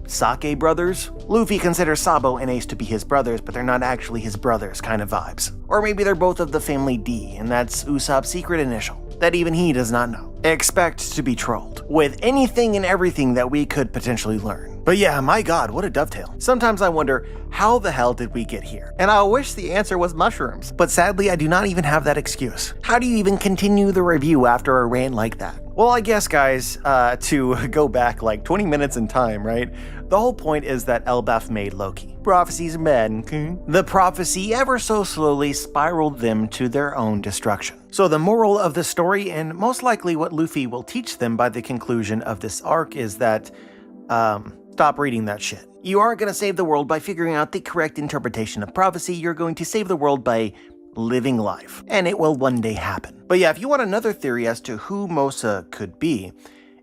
Sake brothers. Luffy considers Sabo and Ace to be his brothers, but they're not actually his brothers kind of vibes. Or maybe they're both of the family D, and that's Usopp's secret initial that even he does not know. Expect to be trolled with anything and everything that we could potentially learn. But yeah, my god, what a dovetail. Sometimes I wonder, how the hell did we get here? And I wish the answer was mushrooms. But sadly, I do not even have that excuse. How do you even continue the review after a rant like that? Well, I guess, guys, to go back like 20 minutes in time, right? The whole point is that Elbaf made Loki. Prophecies are bad, okay? The prophecy ever so slowly spiraled them to their own destruction. So the moral of the story, and most likely what Luffy will teach them by the conclusion of this arc, is that, stop reading that shit. You aren't going to save the world by figuring out the correct interpretation of prophecy. You're going to save the world by living life, and it will one day happen. But yeah, if you want another theory as to who Mosa could be,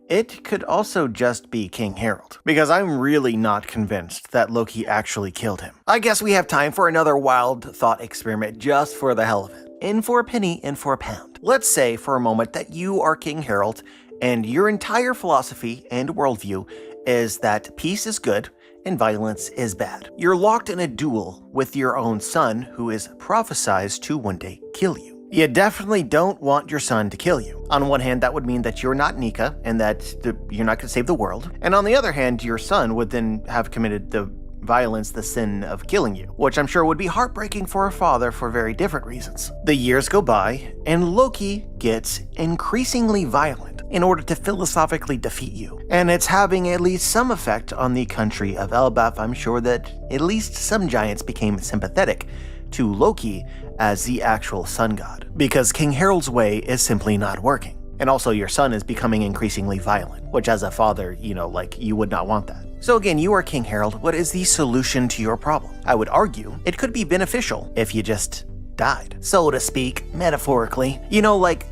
it could also just be King Harold, because I'm really not convinced that Loki actually killed him. I guess we have time for another wild thought experiment just for the hell of it. In for a penny, in for a pound. Let's say for a moment that you are King Harold, and your entire philosophy and worldview is that peace is good and violence is bad. You're locked in a duel with your own son, who is prophesized to one day kill you. You definitely don't want your son to kill you. On one hand, that would mean that you're not Nika and that you're not going to save the world. And on the other hand, your son would then have committed the violence the sin of killing you, which I'm sure would be heartbreaking for a father for very different reasons. The years go by, and Loki gets increasingly violent in order to philosophically defeat you. And it's having at least some effect on the country of Elbaf. I'm sure that at least some giants became sympathetic to Loki as the actual sun god, because King Harold's way is simply not working. And also your son is becoming increasingly violent, which as a father, you would not want that. So again, you are King Harold. What is the solution to your problem? I would argue it could be beneficial if you just died, so to speak, metaphorically.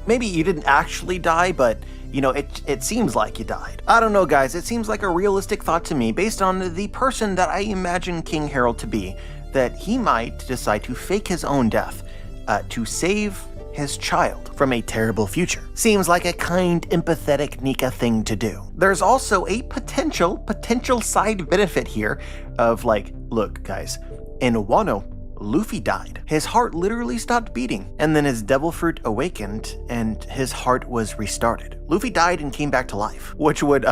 Maybe you didn't actually die, but it seems like you died. I don't know, guys. It seems like a realistic thought to me based on the person that I imagine King Harold to be, that he might decide to fake his own death to save his child from a terrible future. Seems like a kind, empathetic Nika thing to do. There's also a potential side benefit here of look, guys, in Wano, Luffy died. His heart literally stopped beating, and then his devil fruit awakened, and his heart was restarted. Luffy died and came back to life, which would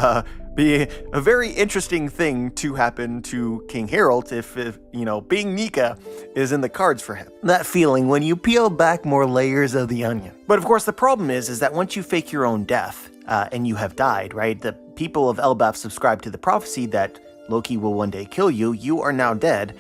be a very interesting thing to happen to King Harold if being Nika is in the cards for him. That feeling when you peel back more layers of the onion. But of course, the problem is that once you fake your own death and you have died, right? The people of Elbaf subscribe to the prophecy that Loki will one day kill you. You are now dead.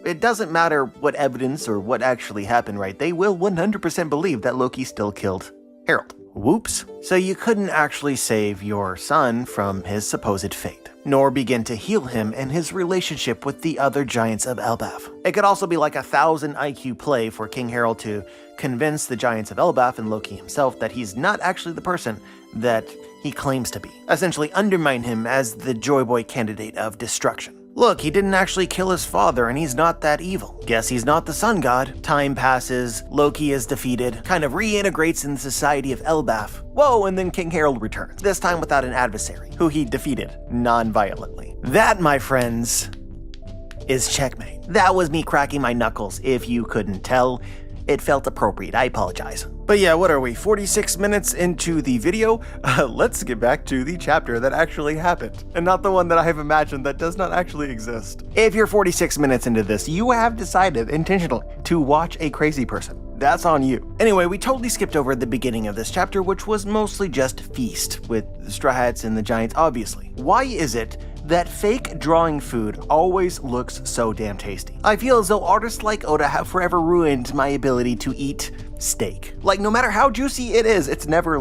It doesn't matter what evidence or what actually happened, right? They will 100% believe that Loki still killed Harold. Whoops. So you couldn't actually save your son from his supposed fate, nor begin to heal him in his relationship with the other giants of Elbaf. It could also be like a 1,000 IQ play for King Harold to convince the giants of Elbaf and Loki himself that he's not actually the person that he claims to be. Essentially undermine him as the Joy Boy candidate of destruction. Look, he didn't actually kill his father, and he's not that evil. Guess he's not the sun god. Time passes, Loki is defeated, kind of reintegrates in the society of Elbaf. Whoa, and then King Harold returns, this time without an adversary, who he defeated non-violently. That, my friends, is checkmate. That was me cracking my knuckles, if you couldn't tell. It felt appropriate, I apologize. But yeah, what are we, 46 minutes into the video? Let's get back to the chapter that actually happened, and not the one that I have imagined that does not actually exist. If you're 46 minutes into this, you have decided intentionally to watch a crazy person. That's on you. Anyway, we totally skipped over the beginning of this chapter, which was mostly just feast, with the Straw Hats and the Giants, obviously. Why is it that fake drawing food always looks so damn tasty? I feel as though artists like Oda have forever ruined my ability to eat steak. No matter how juicy it is, it's never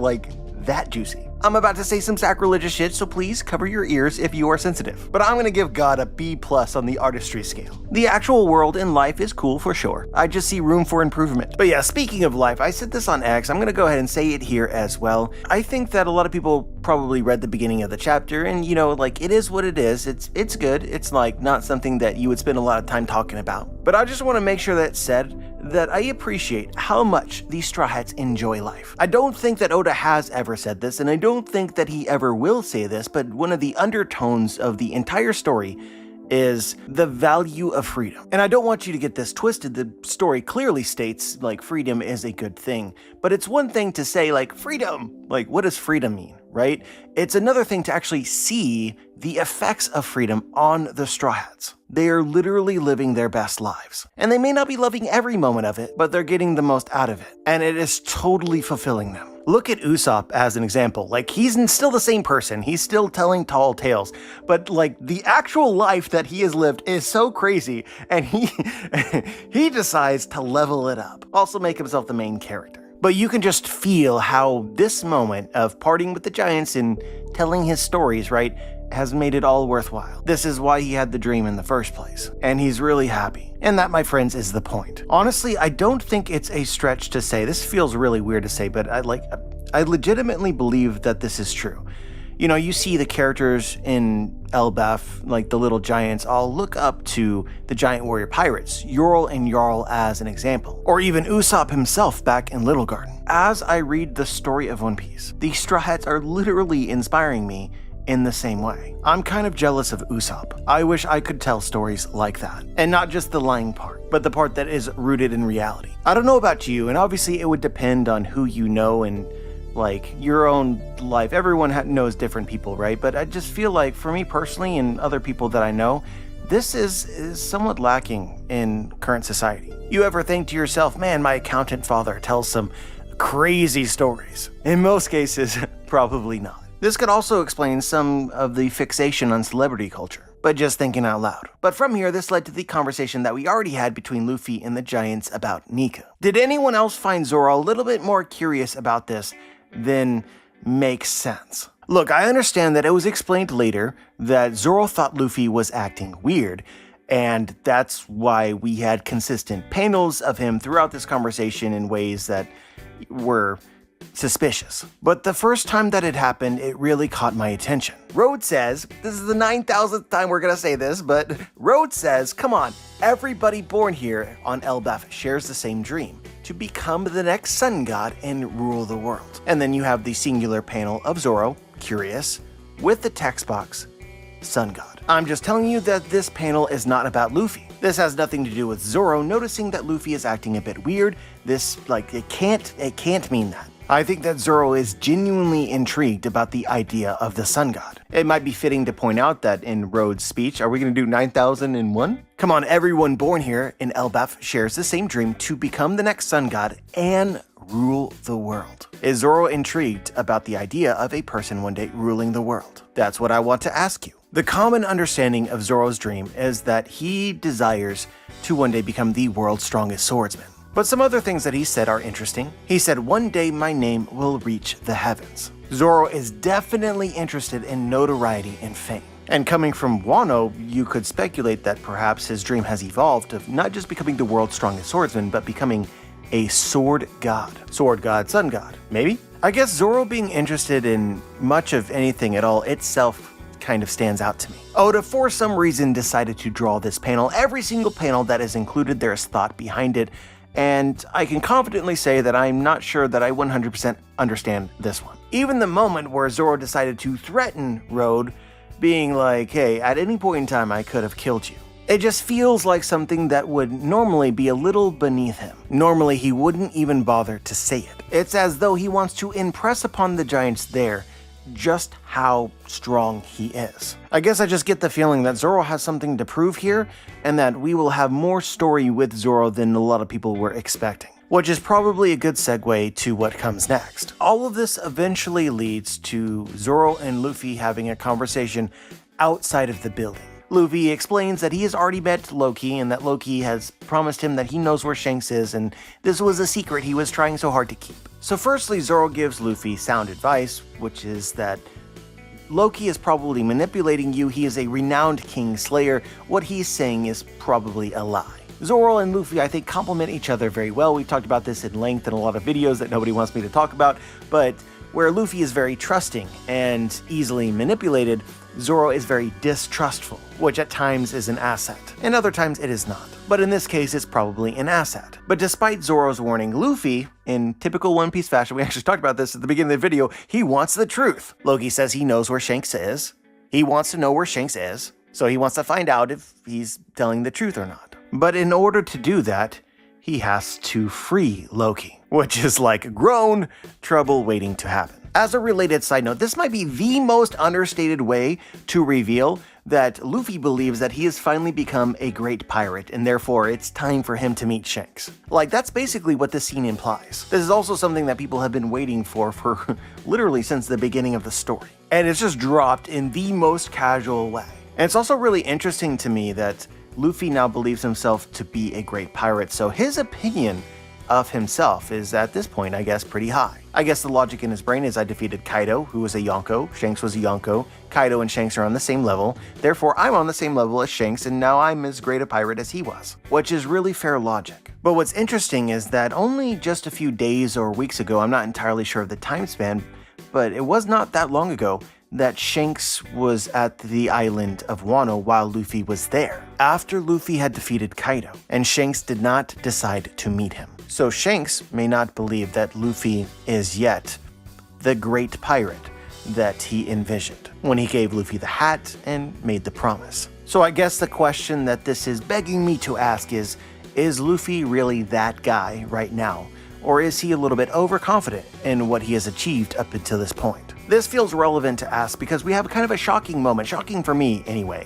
that juicy. I'm about to say some sacrilegious shit, so please cover your ears if you are sensitive. But I'm gonna give God a B+ on the artistry scale. The actual world in life is cool for sure. I just see room for improvement. But yeah, speaking of life, I said this on X, I'm gonna go ahead and say it here as well. I think that a lot of people probably read the beginning of the chapter, and it is what it is. It's good. It's not something that you would spend a lot of time talking about. But I just want to make sure that said that I appreciate how much these Straw Hats enjoy life. I don't think that Oda has ever said this, and I don't think that he ever will say this, but one of the undertones of the entire story is the value of freedom. And I don't want you to get this twisted. The story clearly states freedom is a good thing, but it's one thing to say freedom. What does freedom mean, right? It's another thing to actually see the effects of freedom on the Straw Hats. They are literally living their best lives. And they may not be loving every moment of it, but they're getting the most out of it. And it is totally fulfilling them. Look at Usopp as an example. He's still the same person. He's still telling tall tales. But the actual life that he has lived is so crazy, and he decides to level it up. Also make himself the main character. But you can just feel how this moment of parting with the giants and telling his stories, right, has made it all worthwhile. This is why he had the dream in the first place. And he's really happy. And that, my friends, is the point. Honestly, I don't think it's a stretch to say, this feels really weird to say, but I legitimately believe that this is true. You see the characters in Elbaf, the little giants, all look up to the giant warrior pirates, Yorl and Jarl as an example. Or even Usopp himself back in Little Garden. As I read the story of One Piece, these Straw Hats are literally inspiring me in the same way. I'm kind of jealous of Usopp. I wish I could tell stories like that. And not just the lying part, but the part that is rooted in reality. I don't know about you, and obviously it would depend on who you know and your own life. Everyone knows different people, right? But I just feel for me personally and other people that I know, this is somewhat lacking in current society. You ever think to yourself, man, my accountant father tells some crazy stories? In most cases, probably not. This could also explain some of the fixation on celebrity culture, but just thinking out loud. But from here, this led to the conversation that we already had between Luffy and the Giants about Nika. Did anyone else find Zoro a little bit more curious about this than makes sense? Look, I understand that it was explained later that Zoro thought Luffy was acting weird, and that's why we had consistent panels of him throughout this conversation in ways that were suspicious. But the first time that it happened, it really caught my attention. Road says, this is the 9,000th time we're gonna say this, but Road says, come on, everybody born here on Elbaf shares the same dream, to become the next sun god and rule the world. And then you have the singular panel of Zoro, curious, with the text box, sun god. I'm just telling you that this panel is not about Luffy. This has nothing to do with Zoro noticing that Luffy is acting a bit weird. It can't mean that. I think that Zoro is genuinely intrigued about the idea of the sun god. It might be fitting to point out that in Road's speech, are we going to do 9,001? Come on, everyone born here in Elbaf shares the same dream to become the next sun god and rule the world. Is Zoro intrigued about the idea of a person one day ruling the world? That's what I want to ask you. The common understanding of Zoro's dream is that he desires to one day become the world's strongest swordsman. But some other things that he said are interesting. He said, one day my name will reach the heavens. Zoro is definitely interested in notoriety and fame. And coming from Wano, you could speculate that perhaps his dream has evolved of not just becoming the world's strongest swordsman, but becoming a sword god. Sword god, sun god, maybe? I guess Zoro being interested in much of anything at all itself kind of stands out to me. Oda, for some reason, decided to draw this panel. Every single panel that is included, there is thought behind it. And I can confidently say that I'm not sure that I 100% understand this one. Even the moment where Zoro decided to threaten Road, being like, hey, at any point in time I could have killed you. It just feels like something that would normally be a little beneath him. Normally he wouldn't even bother to say it. It's as though he wants to impress upon the Giants there just how strong he is. I guess I just get the feeling that Zoro has something to prove here, and that we will have more story with Zoro than a lot of people were expecting. Which is probably a good segue to what comes next. All of this eventually leads to Zoro and Luffy having a conversation outside of the building. Luffy explains that he has already met Loki and that Loki has promised him that he knows where Shanks is, and this was a secret he was trying so hard to keep. So firstly, Zoro gives Luffy sound advice, which is that Loki is probably manipulating you. He is a renowned king slayer. What he's saying is probably a lie. Zoro and Luffy, I think, complement each other very well. We've talked about this in length in a lot of videos that nobody wants me to talk about, but where Luffy is very trusting and easily manipulated, Zoro is very distrustful, which at times is an asset, and other times it is not. But in this case, it's probably an asset. But despite Zoro's warning, Luffy, in typical One Piece fashion, we actually talked about this at the beginning of the video, he wants the truth. Loki says he knows where Shanks is. He wants to know where Shanks is, so he wants to find out if he's telling the truth or not. But in order to do that, he has to free Loki, which is like grown trouble waiting to happen. As a related side note, this might be the most understated way to reveal that Luffy believes that he has finally become a great pirate, and therefore it's time for him to meet Shanks. Like, that's basically what this scene implies. This is also something that people have been waiting for literally since the beginning of the story. And it's just dropped in the most casual way. And it's also really interesting to me that Luffy now believes himself to be a great pirate, so his opinion of himself is at this point, I guess, pretty high. I guess the logic in his brain is I defeated Kaido, who was a Yonko, Shanks was a Yonko, Kaido and Shanks are on the same level, therefore I'm on the same level as Shanks and now I'm as great a pirate as he was, which is really fair logic. But what's interesting is that only just a few days or weeks ago, I'm not entirely sure of the time span, but it was not that long ago, that Shanks was at the island of Wano while Luffy was there, after Luffy had defeated Kaido, and Shanks did not decide to meet him. So Shanks may not believe that Luffy is yet the great pirate that he envisioned when he gave Luffy the hat and made the promise. So I guess the question that this is begging me to ask is Luffy really that guy right now? Or is he a little bit overconfident in what he has achieved up until this point? This feels relevant to ask because we have kind of a shocking moment, shocking for me anyway,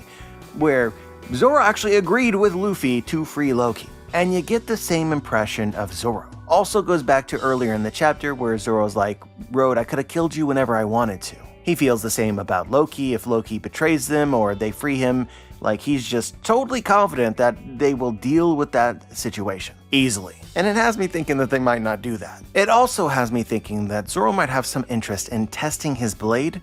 where Zoro actually agreed with Luffy to free Loki. And you get the same impression of Zoro. Also goes back to earlier in the chapter where Zoro's like, Road, I could have killed you whenever I wanted to. He feels the same about Loki if Loki betrays them or they free him. Like, he's just totally confident that they will deal with that situation easily. And it has me thinking that they might not do that. It also has me thinking that Zoro might have some interest in testing his blade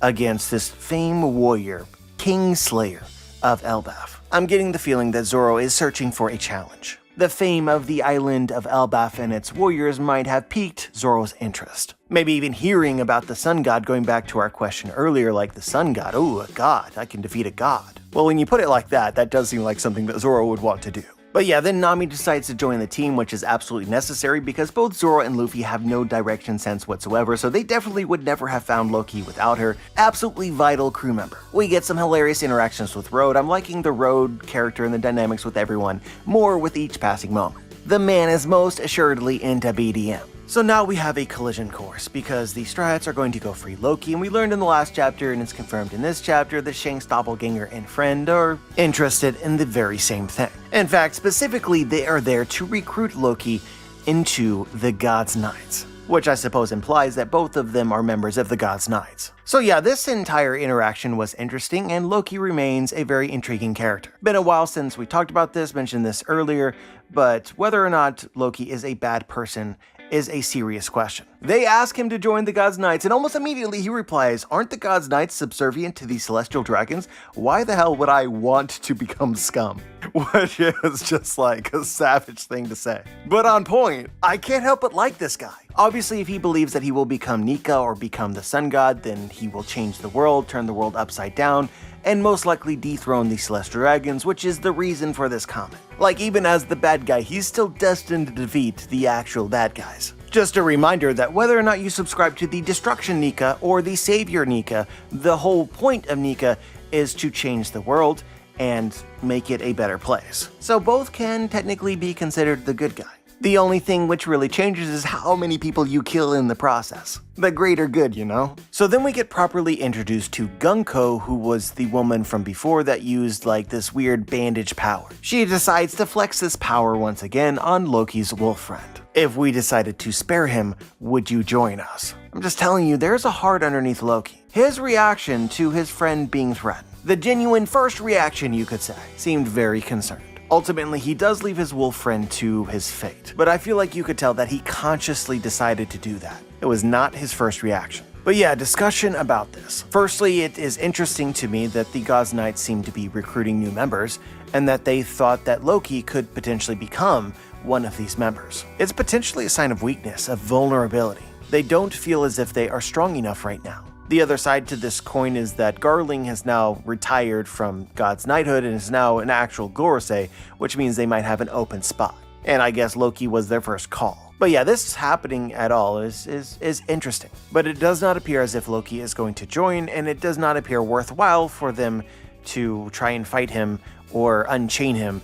against this famed warrior, King Slayer of Elbaf. I'm getting the feeling that Zoro is searching for a challenge. The fame of the island of Elbaf and its warriors might have piqued Zoro's interest. Maybe even hearing about the sun god, going back to our question earlier, like the sun god, oh, a god, I can defeat a god. Well, when you put it like that, that does seem like something that Zoro would want to do. But yeah, then Nami decides to join the team, which is absolutely necessary because both Zoro and Luffy have no direction sense whatsoever, so they definitely would never have found Loki without her. Absolutely vital crew member. We get some hilarious interactions with Road. I'm liking the Road character and the dynamics with everyone more with each passing moment. The man is most assuredly into BDM. So now we have a collision course, because the Strats are going to go free Loki, and we learned in the last chapter, and it's confirmed in this chapter, that Shanks' doppelganger and friend are interested in the very same thing. In fact, specifically, they are there to recruit Loki into the God's Knights, which I suppose implies that both of them are members of the God's Knights. So yeah, this entire interaction was interesting, and Loki remains a very intriguing character. Been a while since we talked about this, mentioned this earlier, but whether or not Loki is a bad person is a serious question. They ask him to join the God's Knights, and almost immediately he replies, aren't the God's Knights subservient to the celestial dragons? Why the hell would I want to become scum? Which is just like a savage thing to say. But on point, I can't help but like this guy. Obviously, if he believes that he will become Nika or become the sun god, then he will change the world, turn the world upside down, and most likely dethrone the celestial dragons, which is the reason for this comment. Like, even as the bad guy, he's still destined to defeat the actual bad guys. Just a reminder that whether or not you subscribe to the Destruction Nika or the Savior Nika, the whole point of Nika is to change the world and make it a better place. So both can technically be considered the good guy. The only thing which really changes is how many people you kill in the process. The greater good, you know? So then we get properly introduced to Gunko, who was the woman from before that used like this weird bandage power. She decides to flex this power once again on Loki's wolf friend. If we decided to spare him, would you join us? I'm just telling you, there's a heart underneath Loki. His reaction to his friend being threatened, the genuine first reaction you could say, seemed very concerned. Ultimately, he does leave his wolf friend to his fate, but I feel like you could tell that he consciously decided to do that. It was not his first reaction. But yeah, discussion about this. Firstly, it is interesting to me that the God's Knights seem to be recruiting new members, and that they thought that Loki could potentially become one of these members. It's potentially a sign of weakness, of vulnerability. They don't feel as if they are strong enough right now. The other side to this coin is that Garling has now retired from God's Knighthood and is now an actual Gorosei, which means they might have an open spot. And I guess Loki was their first call. But yeah, this happening at all is interesting. But it does not appear as if Loki is going to join, and it does not appear worthwhile for them to try and fight him or unchain him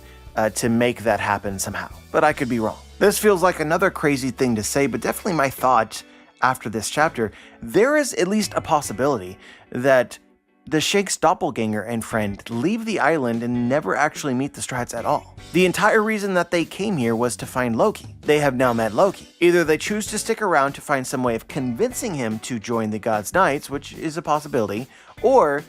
to make that happen somehow. But I could be wrong. This feels like another crazy thing to say, but definitely my thought after this chapter. There is at least a possibility that the Shanks' doppelganger and friend leave the island and never actually meet the Strats at all. The entire reason that they came here was to find Loki. They have now met Loki. Either they choose to stick around to find some way of convincing him to join the God's Knights, which is a possibility, or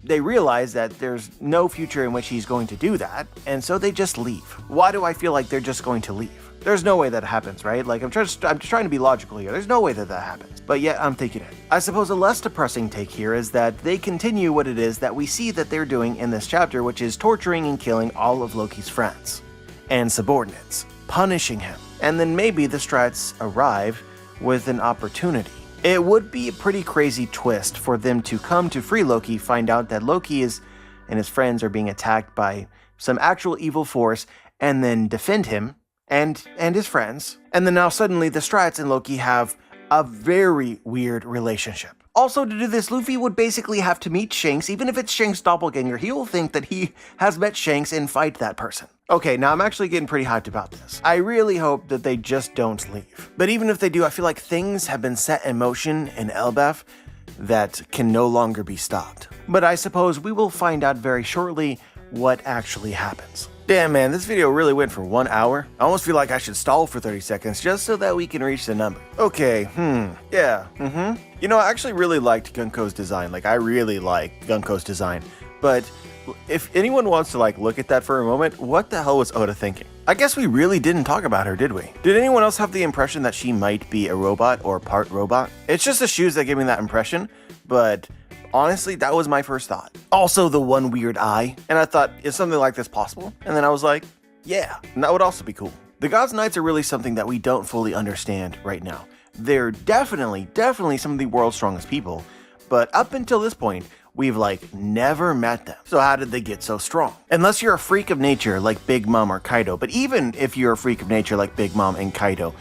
they realize that there's no future in which he's going to do that, and so they just leave. Why do I feel like they're just going to leave? There's no way that happens, right? Like, I'm just trying to be logical here. There's no way that happens. But yet, I'm thinking it. I suppose a less depressing take here is that they continue what it is that we see that they're doing in this chapter, which is torturing and killing all of Loki's friends and subordinates, punishing him. And then maybe the Strats arrive with an opportunity. It would be a pretty crazy twist for them to come to free Loki, find out that Loki and his friends are being attacked by some actual evil force, and then defend him and his friends. And then now suddenly the Strats and Loki have a very weird relationship. Also, to do this, Luffy would basically have to meet Shanks. Even if it's Shanks' doppelganger, he will think that he has met Shanks and fight that person. Okay, now I'm actually getting pretty hyped about this. I really hope that they just don't leave. But even if they do, I feel like things have been set in motion in Elbaf that can no longer be stopped. But I suppose we will find out very shortly what actually happens. Damn man, this video really went for 1 hour. I almost feel like I should stall for 30 seconds just so that we can reach the number. Okay, yeah, You know, I actually really liked Gunko's design. Like, I really like Gunko's design. But if anyone wants to like look at that for a moment, what the hell was Oda thinking? I guess we really didn't talk about her, did we? Did anyone else have the impression that she might be a robot or part robot? It's just the shoes that give me that impression, but honestly, that was my first thought. Also, the one weird eye, and I thought, is something like this possible? And then I was like, yeah, and that would also be cool. The Gods Knights are really something that we don't fully understand right now. They're definitely some of the world's strongest people, but up until this point, we've like never met them. So how did they get so strong? Unless you're a freak of nature like Big Mom or Kaido, but even if you're a freak of nature like Big Mom and Kaido,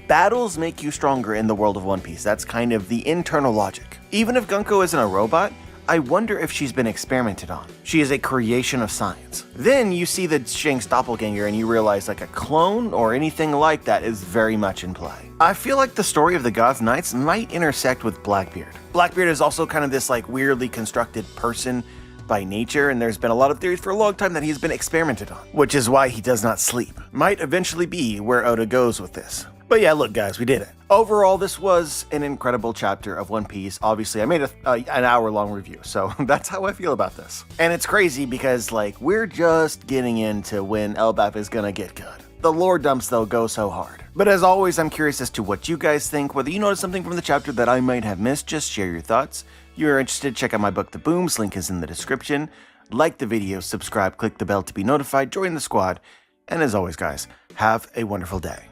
battles make you stronger in the world of One Piece. That's kind of the internal logic. Even if Gunko isn't a robot, I wonder if she's been experimented on. She is a creation of science. Then you see the Shanks doppelganger and you realize like a clone or anything like that is very much in play. I feel like the story of the Gods Knights might intersect with Blackbeard. Blackbeard is also kind of this like weirdly constructed person by nature, and there's been a lot of theories for a long time that he's been experimented on, which is why he does not sleep. Might eventually be where Oda goes with this. But yeah, look guys, we did it. Overall, this was an incredible chapter of One Piece. Obviously, I made an hour-long review, so that's how I feel about this. And it's crazy because, like, we're just getting into when Elbaf is gonna get good. The lore dumps, though, go so hard. But as always, I'm curious as to what you guys think. Whether you noticed something from the chapter that I might have missed, just share your thoughts. If you're interested, check out my book, The Booms. Link is in the description. Like the video, subscribe, click the bell to be notified, join the squad. And as always, guys, have a wonderful day.